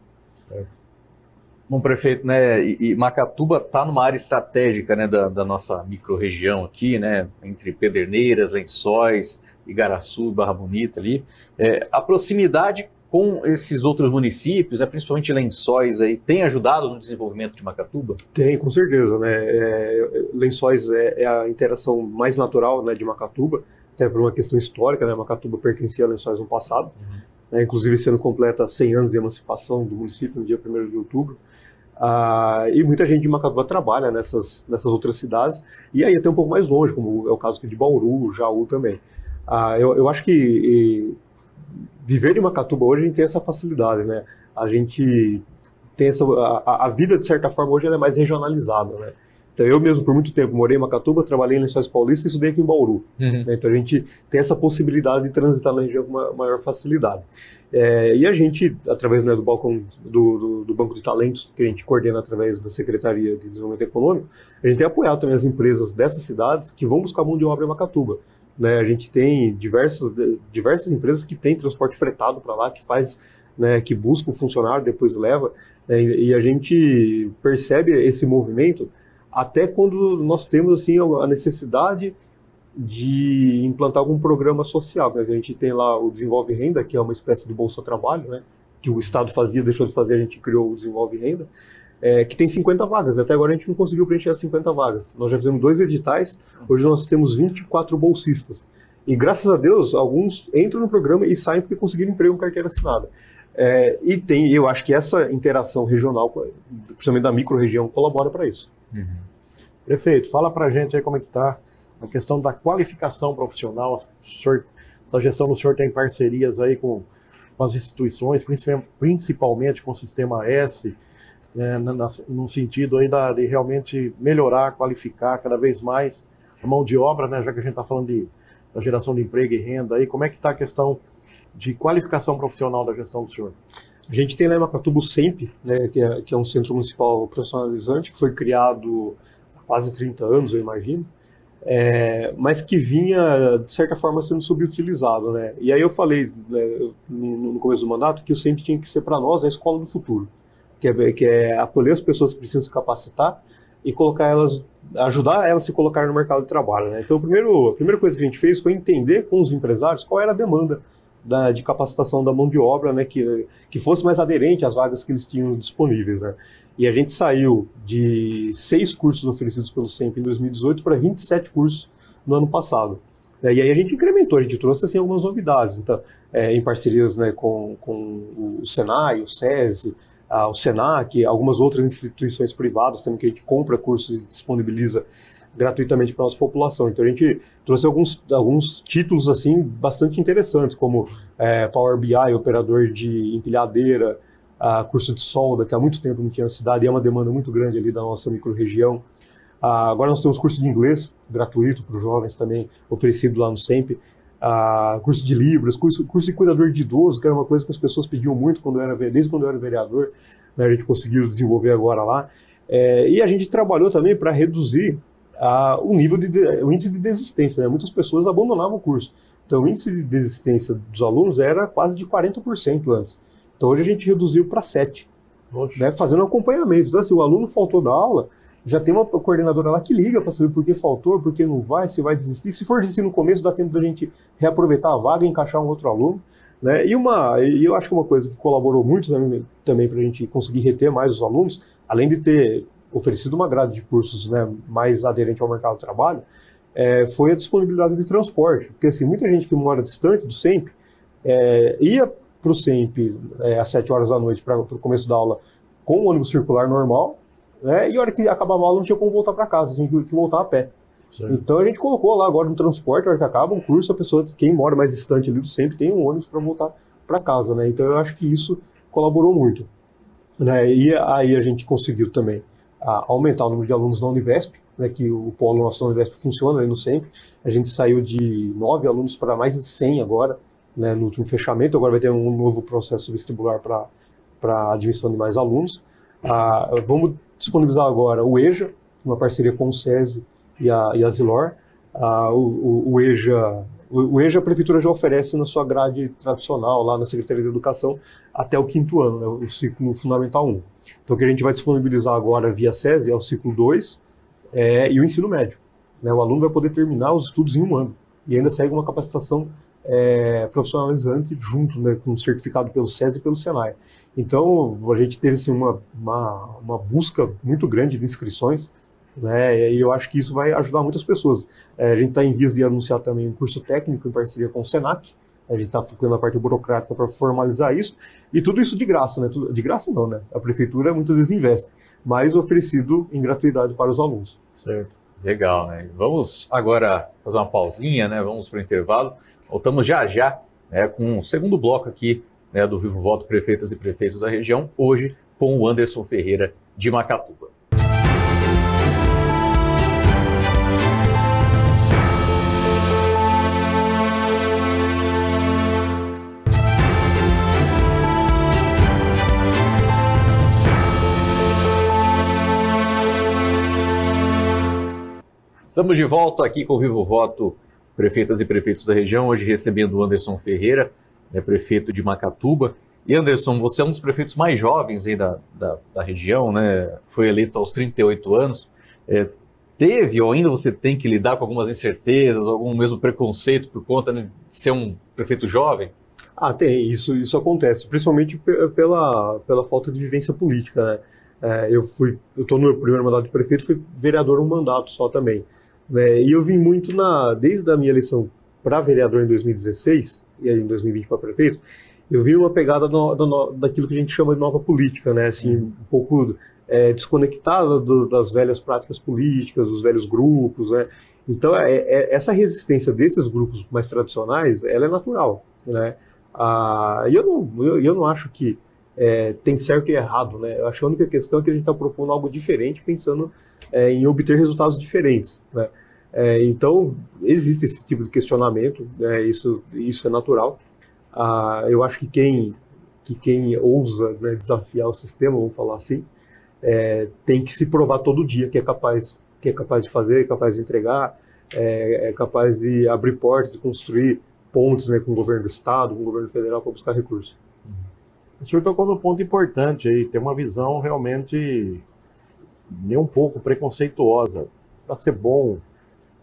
Bom, prefeito, né, e Macatuba está numa área estratégica, né, da nossa microrregião aqui, né, entre Pederneiras, Lençóis, Igaraçu e Barra Bonita ali. A proximidade com esses outros municípios, principalmente Lençóis, aí, tem ajudado no desenvolvimento de Macatuba? Tem, com certeza. Né? Lençóis é a interação mais natural, né, de Macatuba, até por uma questão histórica. Né? Macatuba pertencia a Lençóis no passado, né? Inclusive sendo completa 100 anos de emancipação do município no dia 1º de outubro. E muita gente de Macatuba trabalha nessas outras cidades, e aí até um pouco mais longe, como é o caso aqui de Bauru, Jaú também. Eu acho que viver em Macatuba hoje a gente tem essa facilidade, né? A gente tem a vida, de certa forma, hoje ela é mais regionalizada, né? Então, eu mesmo, por muito tempo, morei em Macatuba, trabalhei em Lençóis Paulista e estudei aqui em Bauru. Né? Então, a gente tem essa possibilidade de transitar na região com uma maior facilidade. E a gente, através, né, do balcão do Banco de Talentos, que a gente coordena através da Secretaria de Desenvolvimento Econômico, a gente tem apoiado também as empresas dessas cidades que vão buscar mão de obra em Macatuba. Né, a gente tem diversas empresas que têm transporte fretado para lá, que faz, né, que busca o funcionário, depois leva, né, e a gente percebe esse movimento até quando nós temos assim, a necessidade de implantar algum programa social. Né, a gente tem lá o Desenvolve Renda, que é uma espécie de Bolsa Trabalho, né, que o Estado fazia, deixou de fazer, a gente criou o Desenvolve Renda, que tem 50 vagas. Até agora a gente não conseguiu preencher as 50 vagas. Nós já fizemos 2 editais, hoje nós temos 24 bolsistas. E graças a Deus, alguns entram no programa e saem porque conseguiram emprego com carteira assinada. Eu acho que essa interação regional, principalmente da micro-região, colabora para isso. Prefeito, fala para a gente aí como é que está a questão da qualificação profissional. Essa gestão do senhor tem parcerias aí com as instituições, principalmente com o Sistema S, no sentido aí de realmente melhorar, qualificar cada vez mais a mão de obra, né, já que a gente está falando da geração de emprego e renda, aí, como é que está a questão de qualificação profissional da gestão do senhor? A gente tem lá em Macatuba o SEMP, né, que é um centro municipal profissionalizante, que foi criado há quase 30 anos, eu imagino, mas que vinha, de certa forma, sendo subutilizado, né? E aí eu falei, né, no começo do mandato, que o SEMP tinha que ser para nós a escola do futuro, que é acolher as pessoas que precisam se capacitar e ajudar elas a se colocar no mercado de trabalho, né? Então, a primeira coisa que a gente fez foi entender com os empresários qual era a demanda de capacitação da mão de obra, né, que fosse mais aderente às vagas que eles tinham disponíveis, né? E a gente saiu de 6 cursos oferecidos pelo SEMP em 2018 para 27 cursos no ano passado. E aí a gente incrementou, a gente trouxe assim, algumas novidades, então, em parcerias, né, com o Senai, o SESI, o Senac, algumas outras instituições privadas também, que a gente compra cursos e disponibiliza gratuitamente para a nossa população. Então a gente trouxe alguns títulos assim bastante interessantes, como Power BI, operador de empilhadeira, curso de solda, que há muito tempo não tinha na cidade, e é uma demanda muito grande ali da nossa microrregião. Agora nós temos curso de inglês gratuito para os jovens também, oferecido lá no SEMP. Curso de Libras, curso de cuidador de idoso, que era uma coisa que as pessoas pediam muito desde quando eu era vereador, né, a gente conseguiu desenvolver agora lá. E a gente trabalhou também para reduzir o índice de desistência, né? Muitas pessoas abandonavam o curso. Então o índice de desistência dos alunos era quase de 40% antes. Então hoje a gente reduziu para 7%, né, fazendo um acompanhamento. Então se o aluno faltou da aula, já tem uma coordenadora lá que liga para saber por que faltou, por que não vai, se vai desistir. Se for desistir no começo, dá tempo da gente reaproveitar a vaga e encaixar um outro aluno, né? E eu acho que uma coisa que colaborou muito também para a gente conseguir reter mais os alunos, além de ter oferecido uma grade de cursos, né, mais aderente ao mercado de trabalho, foi a disponibilidade de transporte. Porque assim, muita gente que mora distante do SEMP ia para o SEMP às 7 horas da noite para o começo da aula com o ônibus circular normal, né, e a hora que acabava a aula não tinha como voltar para casa, tinha que voltar a pé. Certo. Então a gente colocou lá agora no transporte, a hora que acaba um curso, a pessoa, quem mora mais distante ali do SEMP, tem um ônibus para voltar para casa, né? Então eu acho que isso colaborou muito, né? E aí a gente conseguiu também aumentar o número de alunos na Univesp, né, que o polo nosso da Univesp funciona aí no SEMP. A gente saiu de 9 alunos para mais de 100 agora, né, no último fechamento. Agora vai ter um novo processo vestibular para admissão de mais alunos. Vamos disponibilizar agora o EJA, uma parceria com o SESI e a Zilor. O EJA a Prefeitura já oferece na sua grade tradicional, lá na Secretaria de Educação, até o 5º ano, né, o ciclo fundamental 1. Então o que a gente vai disponibilizar agora via SESI é o ciclo 2 e o ensino médio, né? O aluno vai poder terminar os estudos em um ano e ainda segue uma capacitação profissionalizante junto, né, com um certificado pelo SESI e pelo Senai. Então a gente teve assim, uma busca muito grande de inscrições, né, e eu acho que isso vai ajudar muitas pessoas. A gente está em vias de anunciar também um curso técnico em parceria com o Senac. A gente está focando na parte burocrática para formalizar isso, e tudo isso de graça, né? De graça não, né? A prefeitura muitas vezes investe, mas oferecido em gratuidade para os alunos. Certo, legal, né? Vamos agora fazer uma pausinha, né? Vamos para o intervalo. Voltamos já, né, com o segundo bloco aqui, né, do Vivo Voto Prefeitas e Prefeitos da região, hoje com o Anderson Ferreira de Macatuba. Estamos de volta aqui com o Vivo Voto Prefeitas e Prefeitos da região, hoje recebendo o Anderson Ferreira, né, prefeito de Macatuba. E Anderson, você é um dos prefeitos mais jovens aí da região, né? Foi eleito aos 38 anos. Teve ou ainda você tem que lidar com algumas incertezas, algum mesmo preconceito por conta, né, de ser um prefeito jovem? Tem, isso acontece, principalmente pela falta de vivência política, né? Eu estou no meu primeiro mandato de prefeito, fui vereador um mandato só também. E eu vim muito desde a minha eleição para vereador em 2016 e aí em 2020 para prefeito, eu vi uma pegada daquilo que a gente chama de nova política, né? Assim, um pouco desconectada das velhas práticas políticas, dos velhos grupos, né? Então, essa resistência desses grupos mais tradicionais, ela é natural, né? E eu não acho que tem certo e errado, né? Eu acho que a única questão é que a gente está propondo algo diferente, pensando em obter resultados diferentes, né? Então, existe esse tipo de questionamento, né? Isso é natural. Eu acho que quem que quem ousa, né, desafiar o sistema, vamos falar assim, tem que se provar todo dia que é capaz de fazer, é capaz de entregar, é capaz de abrir portas, de construir pontes, né, com o governo do estado, com o governo federal para buscar recursos. O senhor tocou num ponto importante aí, tem uma visão realmente nem um pouco preconceituosa. Para ser bom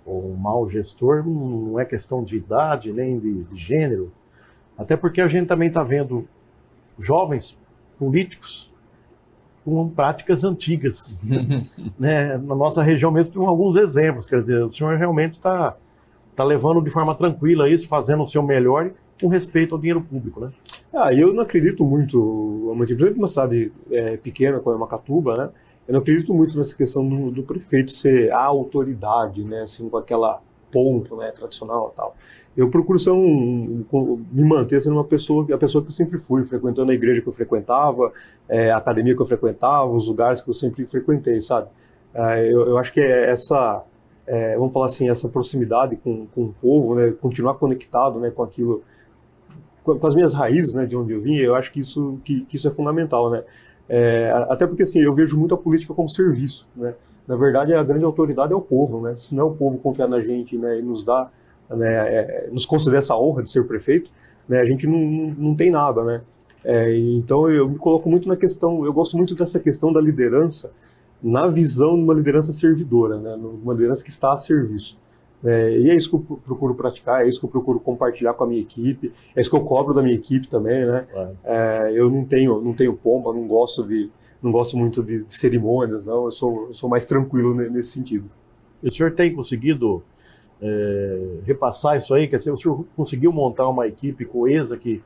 ou mau gestor não é questão de idade nem de gênero, até porque a gente também está vendo jovens políticos com práticas antigas. Né? Na nossa região mesmo tem alguns exemplos, quer dizer, o senhor realmente está levando de forma tranquila isso, fazendo o seu melhor e com respeito ao dinheiro público, né? Eu não acredito muito, principalmente uma cidade pequena como é Macatuba, né? Eu não acredito muito nessa questão do prefeito ser a autoridade, né? Assim, com aquela pompa, né, tradicional e tal. Eu procuro ser me manter sendo a pessoa que eu sempre fui, frequentando a igreja que eu frequentava, a academia que eu frequentava, os lugares que eu sempre frequentei, sabe? Eu acho que essa, vamos falar assim, essa proximidade com o povo, né, continuar conectado, né, com aquilo, com as minhas raízes, né, de onde eu vim, eu acho que isso é fundamental, né? Até porque assim, eu vejo muito a política como serviço, né? Na verdade, a grande autoridade é o povo, né? Se não é o povo confiar na gente, né, e nos dá, né, nos conceder essa honra de ser prefeito, né, a gente não tem nada, né? Então eu me coloco muito na questão, eu gosto muito dessa questão da liderança, na visão de uma liderança servidora, né? Uma liderança que está a serviço. E é isso que eu procuro praticar, é isso que eu procuro compartilhar com a minha equipe, é isso que eu cobro da minha equipe também, né? Eu não tenho pompa, não gosto muito de cerimônias, não. Eu sou mais tranquilo nesse sentido. E o senhor tem conseguido repassar isso aí? Quer dizer, o senhor conseguiu montar uma equipe coesa que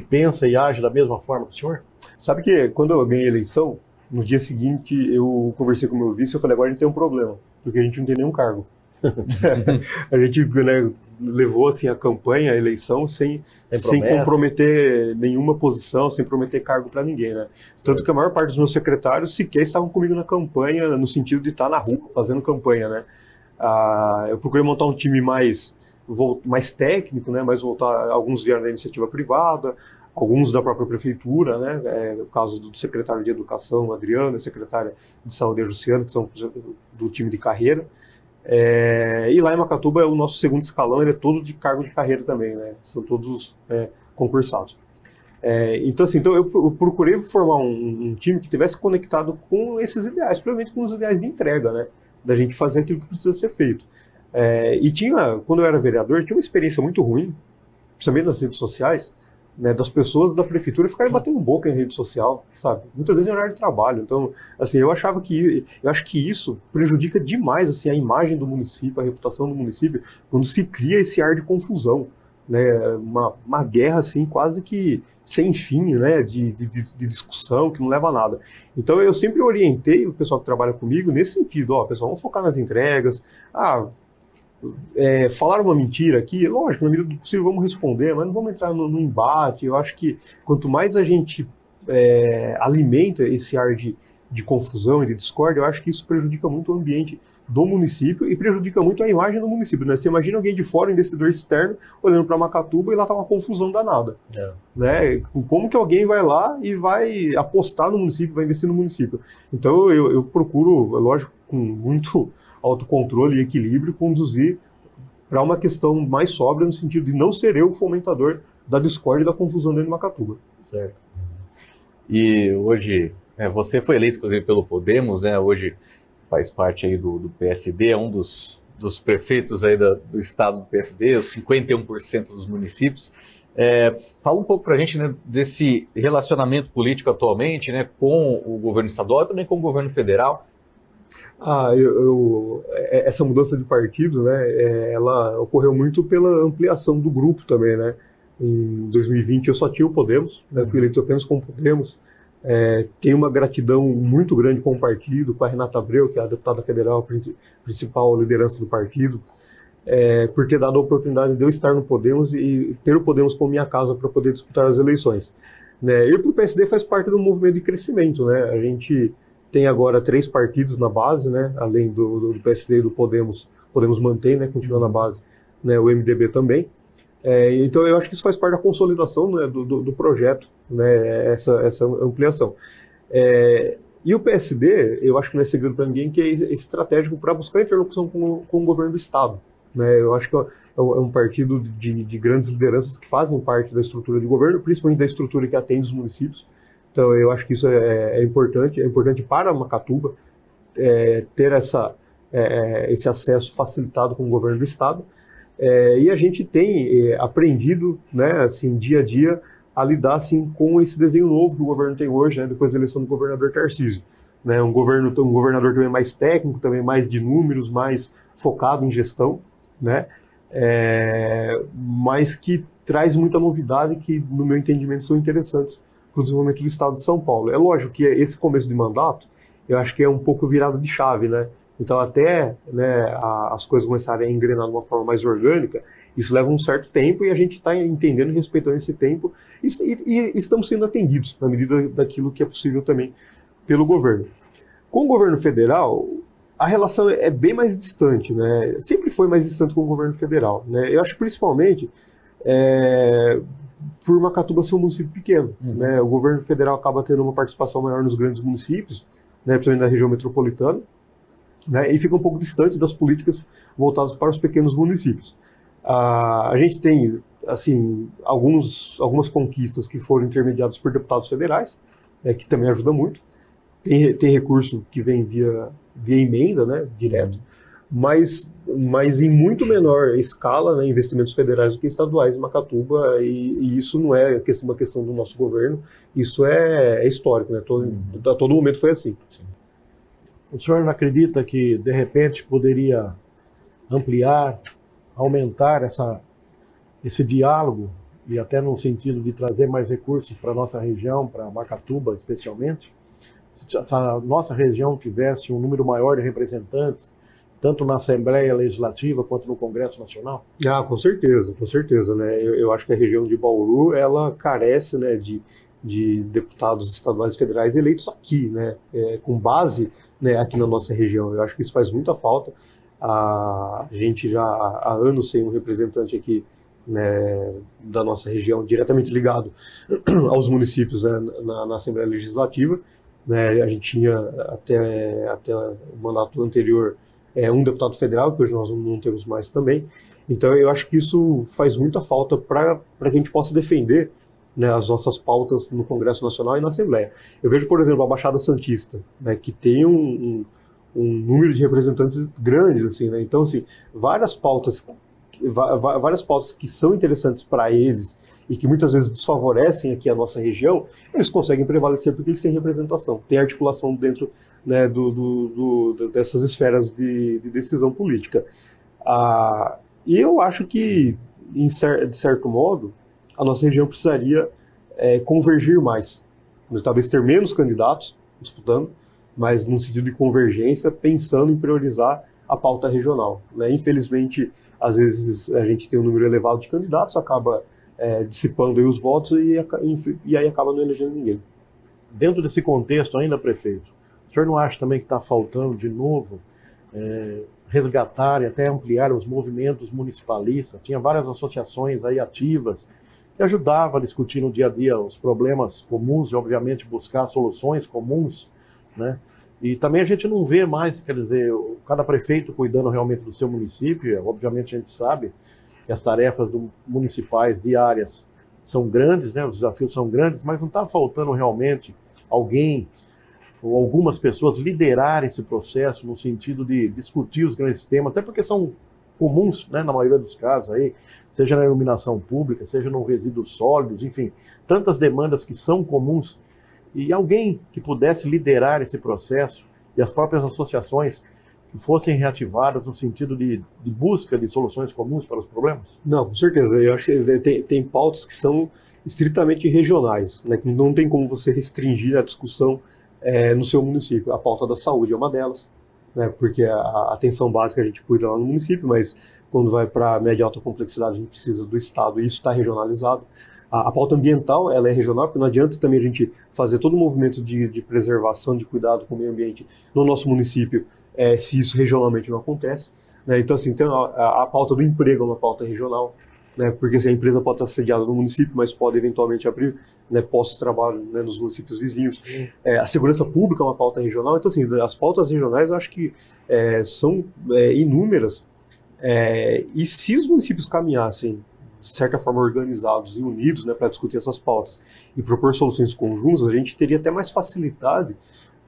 pensa e age da mesma forma que o senhor? Sabe que quando eu ganhei a eleição, no dia seguinte eu conversei com o meu vice e eu falei, agora a gente tem um problema, porque a gente não tem nenhum cargo. A gente, né, levou assim, a campanha, a eleição, sem comprometer nenhuma posição, sem prometer cargo para ninguém, né? Tanto que a maior parte dos meus secretários sequer estavam comigo na campanha, no sentido de estar na rua fazendo campanha, né? Eu procurei montar um time mais técnico, né? Mais voltar, alguns vieram da iniciativa privada, alguns da própria prefeitura, né? O caso do secretário de Educação, Adriano, a secretária de Saúde, a Jussiana, que são do time de carreira. E lá em Macatuba, o nosso segundo escalão, ele é todo de cargo de carreira também, né? São todos concursados. Então eu procurei formar um time que tivesse conectado com esses ideais, provavelmente com os ideais de entrega, né? Da gente fazer aquilo que precisa ser feito. Quando eu era vereador, tinha uma experiência muito ruim, principalmente nas redes sociais, né, das pessoas da prefeitura ficarem batendo boca em rede social, sabe? Muitas vezes em horário de trabalho. Então, assim, eu acho que isso prejudica demais, assim, a imagem do município, a reputação do município, quando se cria esse ar de confusão, né? Uma guerra, assim, quase que sem fim, né? De discussão, que não leva a nada. Então, eu sempre orientei o pessoal que trabalha comigo nesse sentido, pessoal, vamos focar nas entregas, falar uma mentira aqui, lógico, na medida do possível vamos responder, mas não vamos entrar no embate. Eu acho que quanto mais a gente alimenta esse ar de confusão e de discórdia, eu acho que isso prejudica muito o ambiente do município e prejudica muito a imagem do município, né? Você imagina alguém de fora, um investidor externo, olhando para Macatuba e lá tá uma confusão danada. Né? Como que alguém vai lá e vai apostar no município, vai investir no município? Então eu procuro, lógico, com muito autocontrole e equilíbrio, conduzir para uma questão mais sóbria, no sentido de não ser eu o fomentador da discórdia e da confusão dentro de Macatuba. Certo. E hoje, você foi eleito, inclusive, pelo Podemos, né? Hoje faz parte aí do PSD, é um dos prefeitos aí do estado do PSD, os 51% dos municípios. Fala um pouco para a gente, né, desse relacionamento político atualmente, né, com o governo estadual e também com o governo federal. Essa mudança de partido, né, ela ocorreu muito pela ampliação do grupo também, né? Em 2020 eu só tinha o Podemos, né, fui eleito apenas com o Podemos. Tenho uma gratidão muito grande com o partido, com a Renata Abreu, que é a deputada federal, principal liderança do partido, por ter dado a oportunidade de eu estar no Podemos e ter o Podemos como minha casa para poder disputar as eleições. Né? E o PSD faz parte do movimento de crescimento, né? A gente tem agora 3 partidos na base, né? Além do PSD e do Podemos mantém, né? Continua na base, né? O MDB também. Então eu acho que isso faz parte da consolidação, né, do projeto, né, essa ampliação. E o PSD, eu acho que não é segredo para ninguém, que é estratégico para buscar interlocução com o governo do Estado, né? Eu acho que é um partido de grandes lideranças que fazem parte da estrutura de governo, principalmente da estrutura que atende os municípios. Então eu acho que isso é importante para Macatuba ter esse acesso facilitado com o governo do Estado. E a gente tem aprendido, né, assim, dia a dia, a lidar assim, com esse desenho novo que o governo tem hoje, né, depois da eleição do governador Tarcísio. Né, um governador também mais técnico, também mais de números, mais focado em gestão, né, mas que traz muita novidade que, no meu entendimento, são interessantes para o desenvolvimento do Estado de São Paulo. É lógico que esse começo de mandato, eu acho que é um pouco virada de chave, né? Então, até, né, as coisas começarem a engrenar de uma forma mais orgânica, isso leva um certo tempo e a gente está entendendo e respeitando esse tempo e estamos sendo atendidos na medida daquilo que é possível também pelo governo. Com o governo federal, a relação é bem mais distante, né? Sempre foi mais distante com o governo federal, né? Eu acho que principalmente por Macatuba ser um município pequeno, né? O governo federal acaba tendo uma participação maior nos grandes municípios, né, principalmente na região metropolitana, né, e fica um pouco distante das políticas voltadas para os pequenos municípios. A gente tem, assim, algumas conquistas que foram intermediadas por deputados federais, que também ajuda muito. Tem recurso que vem via emenda, né, direto, mas em muito menor escala, né, investimentos federais do que estaduais em Macatuba, e isso não é uma questão do nosso governo, isso é histórico, né, a todo momento foi assim. O senhor não acredita que, de repente, poderia ampliar, aumentar esse diálogo, e até no sentido de trazer mais recursos para a nossa região, para Macatuba especialmente? Se essa nossa região tivesse um número maior de representantes, tanto na Assembleia Legislativa quanto no Congresso Nacional? Com certeza, né? Eu acho que a região de Bauru, ela carece, né, de deputados estaduais e federais eleitos aqui, né, com base, né, aqui na nossa região. Eu acho que isso faz muita falta. A gente já há anos sem um representante aqui, né, da nossa região diretamente ligado aos municípios, né, na Assembleia Legislativa. Né, a gente tinha até o mandato anterior um deputado federal, que hoje nós não temos mais também. Então eu acho que isso faz muita falta para que a gente possa defender, né, as nossas pautas no Congresso Nacional e na Assembleia. Eu vejo, por exemplo, a Baixada Santista, né, que tem um número de representantes grandes, assim, né? Então, assim, várias pautas que são interessantes para eles e que muitas vezes desfavorecem aqui a nossa região, eles conseguem prevalecer porque eles têm representação, têm articulação dentro, né, dessas esferas de decisão política. E eu acho que, de certo modo, a nossa região precisaria convergir mais. Talvez ter menos candidatos disputando, mas num sentido de convergência, pensando em priorizar a pauta regional, né? Infelizmente, às vezes a gente tem um número elevado de candidatos, acaba dissipando aí os votos e aí acaba não elegendo ninguém. Dentro desse contexto ainda, prefeito, o senhor não acha também que está faltando de novo resgatar e até ampliar os movimentos municipalistas? Tinha várias associações aí ativas que ajudavam a discutir no dia a dia os problemas comuns e, obviamente, buscar soluções comuns, né? E também a gente não vê mais, quer dizer, cada prefeito cuidando realmente do seu município. Obviamente a gente sabe que as tarefas municipais diárias são grandes, né? Os desafios são grandes, mas não está faltando realmente alguém ou algumas pessoas liderar esse processo no sentido de discutir os grandes temas, até porque são comuns, né, na maioria dos casos, aí, seja na iluminação pública, seja no resíduos sólidos, enfim, tantas demandas que são comuns, e alguém que pudesse liderar esse processo e as próprias associações que fossem reativadas no sentido de busca de soluções comuns para os problemas? Não, com certeza. Eu acho que tem pautas que são estritamente regionais, né, que não tem como você restringir a discussão no seu município. A pauta da saúde é uma delas, né, porque a atenção básica a gente cuida lá no município, mas quando vai para média e alta complexidade a gente precisa do Estado e isso está regionalizado. A pauta ambiental, ela é regional, porque não adianta também a gente fazer todo o movimento de preservação, de cuidado com o meio ambiente no nosso município, se isso regionalmente não acontece, né? Então, assim, a pauta do emprego é uma pauta regional, né, porque assim, a empresa pode estar sediada no município, mas pode eventualmente abrir, né, postos de trabalho, né, nos municípios vizinhos. A segurança pública é uma pauta regional, então assim, as pautas regionais eu acho que são inúmeras, e se os municípios caminhassem de certa forma organizados e unidos, né, para discutir essas pautas e propor soluções conjuntas, a gente teria até mais facilidade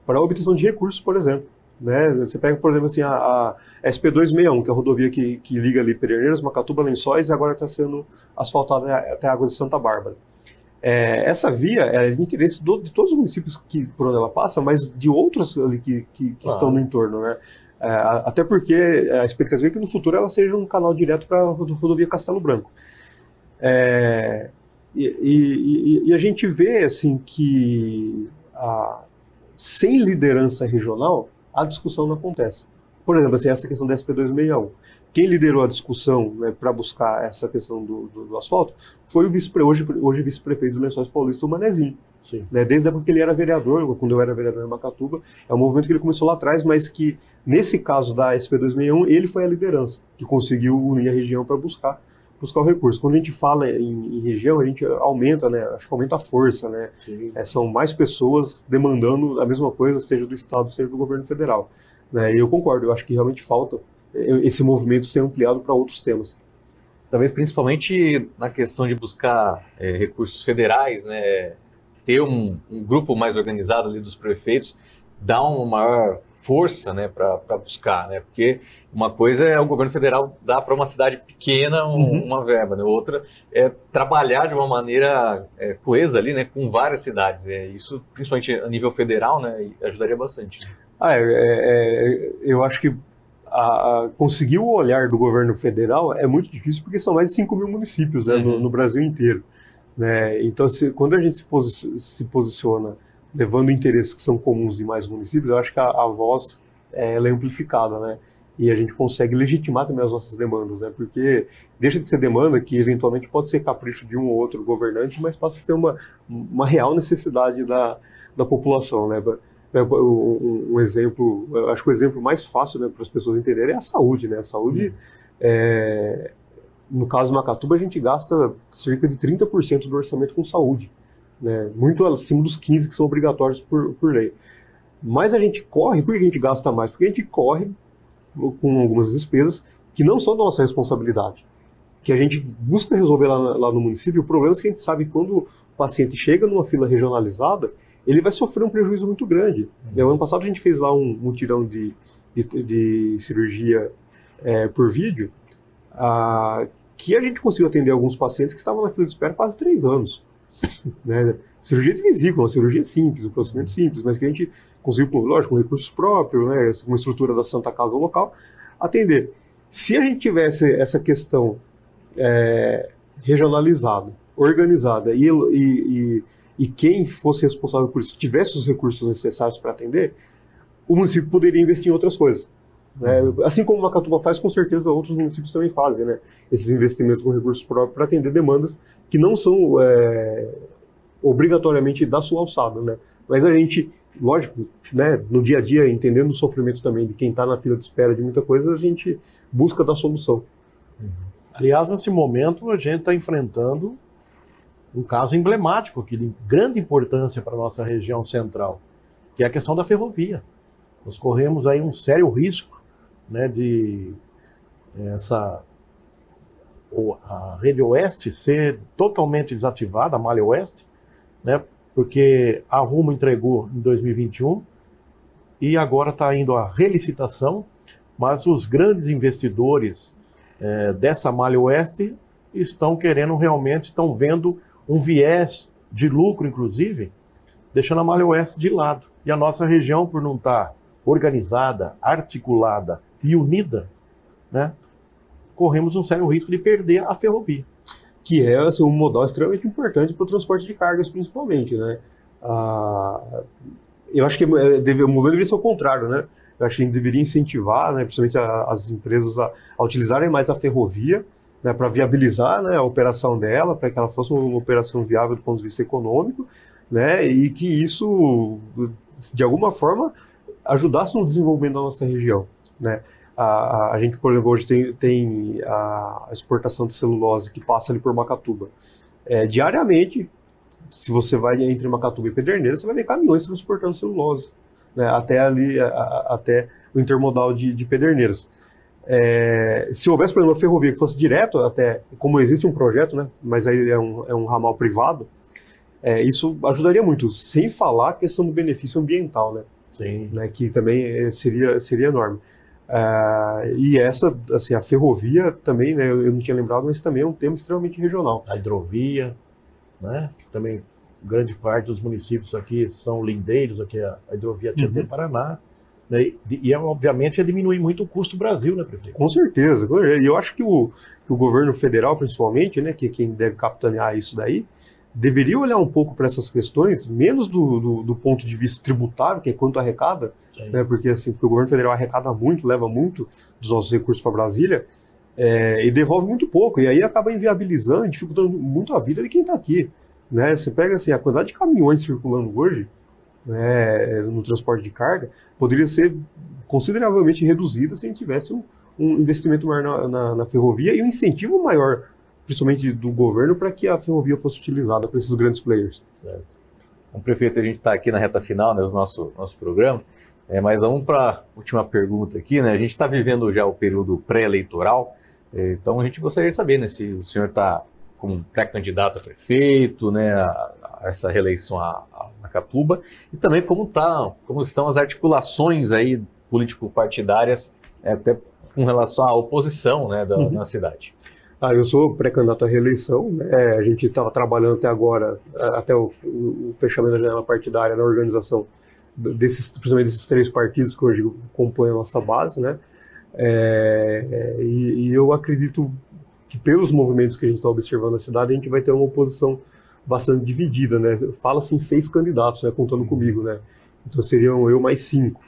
para a obtenção de recursos, por exemplo. Né? Você pega, por exemplo, assim, a SP261, que é a rodovia que liga ali Pederneiras, Macatuba, Lençóis, e agora está sendo asfaltada até Águas de Santa Bárbara. Essa via é de interesse de todos os municípios por onde ela passa, mas de outros ali que estão no entorno, né? Até porque a expectativa é que no futuro ela seja um canal direto para a rodovia Castelo Branco. E a gente vê assim que sem liderança regional a discussão não acontece. Por exemplo, assim, essa questão da SP261. Quem liderou a discussão, né, para buscar essa questão do asfalto foi o hoje vice-prefeito dos Lençóis Paulista, o Manezinho. Né, desde a época que ele era vereador, quando eu era vereador em Macatuba, é um movimento que ele começou lá atrás, mas que, nesse caso da SP261, ele foi a liderança, que conseguiu unir a região para buscar o recurso. Quando a gente fala em região, a gente aumenta, né, acho que aumenta a força, né? São mais pessoas demandando a mesma coisa, seja do Estado, seja do governo federal. Né? E eu concordo, eu acho que realmente falta esse movimento ser ampliado para outros temas. Talvez principalmente na questão de buscar recursos federais, né? Ter um grupo mais organizado ali dos prefeitos, dá uma maior força, né, para buscar, né? Porque uma coisa é o governo federal dar para uma cidade pequena uma verba, né? Outra é trabalhar de uma maneira coesa ali, né, com várias cidades. Isso, principalmente a nível federal, né, ajudaria bastante. Eu acho que conseguir o olhar do governo federal é muito difícil porque são mais de 5 mil municípios, né, no Brasil inteiro. Né? Então, quando a gente se posiciona levando interesses que são comuns de mais municípios, eu acho que a voz ela é amplificada, né? E a gente consegue legitimar também as nossas demandas, né? Porque deixa de ser demanda que eventualmente pode ser capricho de um ou outro governante, mas passa a ser uma real necessidade da população, né? Um exemplo, eu acho que o exemplo mais fácil, né, para as pessoas entenderem é a saúde, né? A saúde, no caso do Macatuba, a gente gasta cerca de 30% do orçamento com saúde. Né, muito acima dos 15% que são obrigatórios por lei. Mas a gente corre, por que a gente gasta mais? Porque a gente corre com algumas despesas que não são da nossa responsabilidade, que a gente busca resolver lá no município. O problema é que a gente sabe que quando o paciente chega numa fila regionalizada, ele vai sofrer um prejuízo muito grande. No ano passado a gente fez lá um mutirão de cirurgia por vídeo, que a gente conseguiu atender alguns pacientes que estavam na fila de espera há quase 3 anos. Né? Cirurgia de vesícula, uma cirurgia simples, um procedimento simples, mas que a gente conseguiu, lógico, com recursos próprios, né, com uma estrutura da Santa Casa local, atender. Se a gente tivesse essa questão regionalizada, organizada, e quem fosse responsável por isso tivesse os recursos necessários para atender, o município poderia investir em outras coisas. Né? Assim como Macatuba faz, com certeza outros municípios também fazem, né, esses investimentos com recursos próprios para atender demandas que não são obrigatoriamente da sua alçada, né? Mas a gente, lógico, né, no dia a dia, entendendo o sofrimento também de quem está na fila de espera de muita coisa, a gente busca dar solução. Aliás, nesse momento, a gente está enfrentando um caso emblemático, que de grande importância para a nossa região central, que é a questão da ferrovia. Nós corremos aí um sério risco, né, de a rede oeste ser totalmente desativada, a malha oeste, né, porque a Rumo entregou em 2021 e agora está indo a relicitação, mas os grandes investidores dessa malha oeste estão vendo um viés de lucro, inclusive, deixando a malha oeste de lado. E a nossa região, por não estar organizada, articulada e unida, né, corremos um sério risco de perder a ferrovia. Que é assim, um modal extremamente importante para o transporte de cargas, principalmente. Né? Eu acho que o movimento deveria ser o contrário. Né? Eu acho que a gente deveria incentivar, né, principalmente as empresas a utilizarem mais a ferrovia, né, para viabilizar, né, a operação dela, para que ela fosse uma operação viável do ponto de vista econômico, né, e que isso, de alguma forma, ajudasse no desenvolvimento da nossa região. Né? A gente, por exemplo, hoje tem a exportação de celulose que passa ali por Macatuba. Diariamente, se você vai entre Macatuba e Pederneiras, você vai ver caminhões transportando celulose, né, até ali, até o intermodal de Pederneiras. Se houvesse, por exemplo, uma ferrovia que fosse direto até, como existe um projeto, né, mas aí é um ramal privado, isso ajudaria muito, sem falar a questão do benefício ambiental, né? Sim. Né, que também seria enorme. E essa, assim, a ferrovia também, né, eu não tinha lembrado, mas também é um tema extremamente regional. A hidrovia, né, que também grande parte dos municípios aqui são lindeiros, aqui a hidrovia Tietê-Paraná, né, e obviamente diminuir muito o custo do Brasil, né, prefeito? Com certeza, e eu acho que o governo federal, principalmente, né, que quem deve capitanear isso daí, deveria olhar um pouco para essas questões, menos do ponto de vista tributário, que é quanto arrecada, né, porque o governo federal arrecada muito, leva muito dos nossos recursos para Brasília, e devolve muito pouco, e aí acaba inviabilizando, dificultando muito a vida de quem está aqui. Né? Você pega assim, a quantidade de caminhões circulando hoje, né, no transporte de carga, poderia ser consideravelmente reduzida se a gente tivesse um investimento maior na ferrovia e um incentivo maior, principalmente do governo, para que a ferrovia fosse utilizada por esses grandes players. Certo. Bom, prefeito, a gente está aqui na reta final, né, do nosso programa, mas vamos para a última pergunta aqui, né? A gente está vivendo já o período pré-eleitoral, então a gente gostaria de saber, né, se o senhor está como pré-candidato a prefeito, né, a essa reeleição a Macatuba, e também como estão as articulações aí político-partidárias, até com relação à oposição, né, na cidade. Eu sou pré-candidato à reeleição, né? A gente estava trabalhando até agora, até o fechamento da janela partidária na organização principalmente desses 3 partidos que hoje compõem a nossa base, né? E eu acredito que pelos movimentos que a gente está observando na cidade, a gente vai ter uma oposição bastante dividida, né? Fala-se em 6 candidatos, né, contando comigo, né? Então seriam eu mais 5.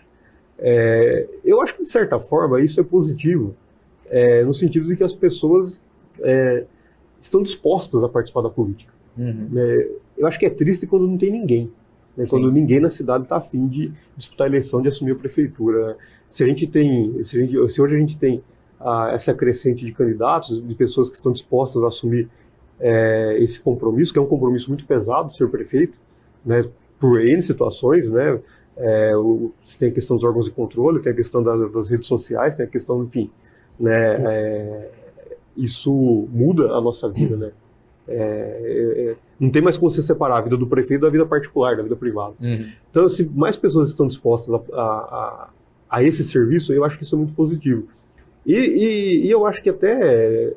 Eu acho que, de certa forma, isso é positivo, no sentido de que as pessoas estão dispostas a participar da política. Eu acho que é triste quando não tem ninguém, né? Quando ninguém na cidade está afim de disputar a eleição, de assumir a prefeitura. Se hoje a gente tem essa crescente de candidatos, de pessoas que estão dispostas a assumir esse compromisso, que é um compromisso muito pesado, ser prefeito, né, por N situações, né? Você tem a questão dos órgãos de controle, tem a questão das redes sociais, tem a questão, enfim, né? Isso muda a nossa vida, né? Não tem mais como você separar a vida do prefeito da vida particular, da vida privada. Então, se mais pessoas estão dispostas a esse serviço, eu acho que isso é muito positivo. E eu acho que até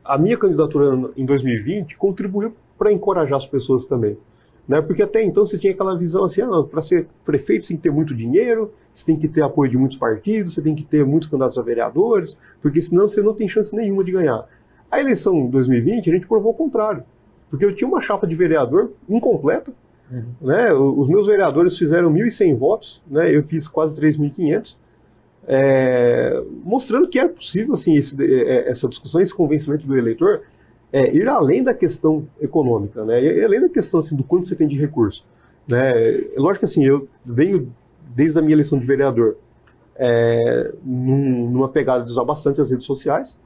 a minha candidatura em 2020 contribuiu para encorajar as pessoas também. Né? Porque até então você tinha aquela visão assim, para ser prefeito você tem que ter muito dinheiro, você tem que ter apoio de muitos partidos, você tem que ter muitos candidatos a vereadores, porque senão você não tem chance nenhuma de ganhar. A eleição de 2020 a gente provou o contrário, porque eu tinha uma chapa de vereador incompleta, né? Os meus vereadores fizeram 1.100 votos, né? Eu fiz quase 3.500, mostrando que era possível assim, essa discussão, esse convencimento do eleitor, ir além da questão econômica, né? E além da questão assim, do quanto você tem de recurso. Né? Lógico que assim, eu venho desde a minha eleição de vereador numa pegada de usar bastante as redes sociais,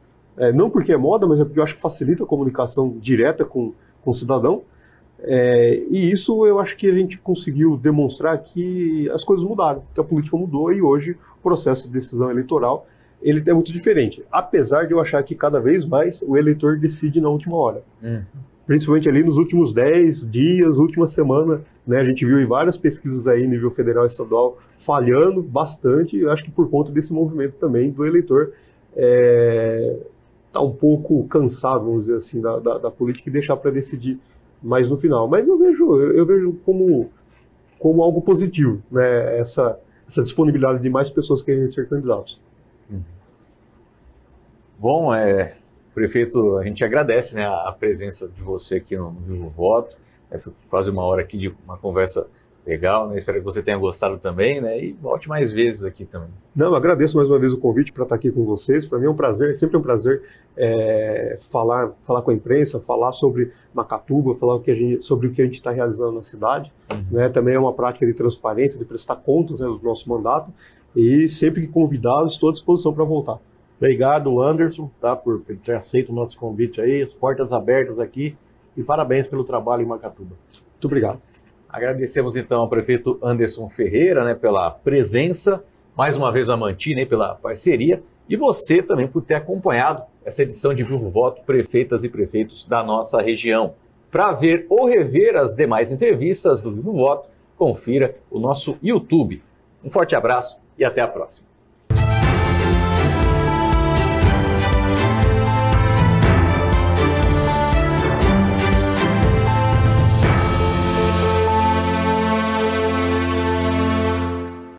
não porque é moda, mas é porque eu acho que facilita a comunicação direta com o cidadão, e isso eu acho que a gente conseguiu demonstrar que as coisas mudaram, que a política mudou e hoje o processo de decisão eleitoral ele é muito diferente, apesar de eu achar que cada vez mais o eleitor decide na última hora. Principalmente ali nos últimos 10 dias, última semana, né, a gente viu em várias pesquisas aí, nível federal e estadual, falhando bastante, eu acho que por conta desse movimento também do eleitor tá um pouco cansado, vamos dizer assim, da política e deixar para decidir mais no final. Mas eu vejo como algo positivo, né, essa disponibilidade de mais pessoas querendo ser candidatos. Bom, prefeito, a gente agradece, né, a presença de você aqui no Vivo Voto. Foi quase uma hora aqui de uma conversa legal, né? Espero que você tenha gostado também, né? E volte mais vezes aqui também. Não, agradeço mais uma vez o convite para estar aqui com vocês. Para mim é um prazer, sempre é um prazer falar com a imprensa, falar sobre Macatuba, falar sobre o que a gente está realizando na cidade. Né? Também é uma prática de transparência, de prestar contas, né, do nosso mandato. E sempre que convidados, estou à disposição para voltar. Obrigado, Anderson, tá, por ter aceito o nosso convite aí, as portas abertas aqui, e parabéns pelo trabalho em Macatuba. Muito obrigado. Agradecemos então ao prefeito Anderson Ferreira, né, pela presença, mais uma vez a Mantini pela parceria, e você também por ter acompanhado essa edição de Vivo Voto, prefeitas e prefeitos da nossa região. Para ver ou rever as demais entrevistas do Vivo Voto, confira o nosso YouTube. Um forte abraço e até a próxima.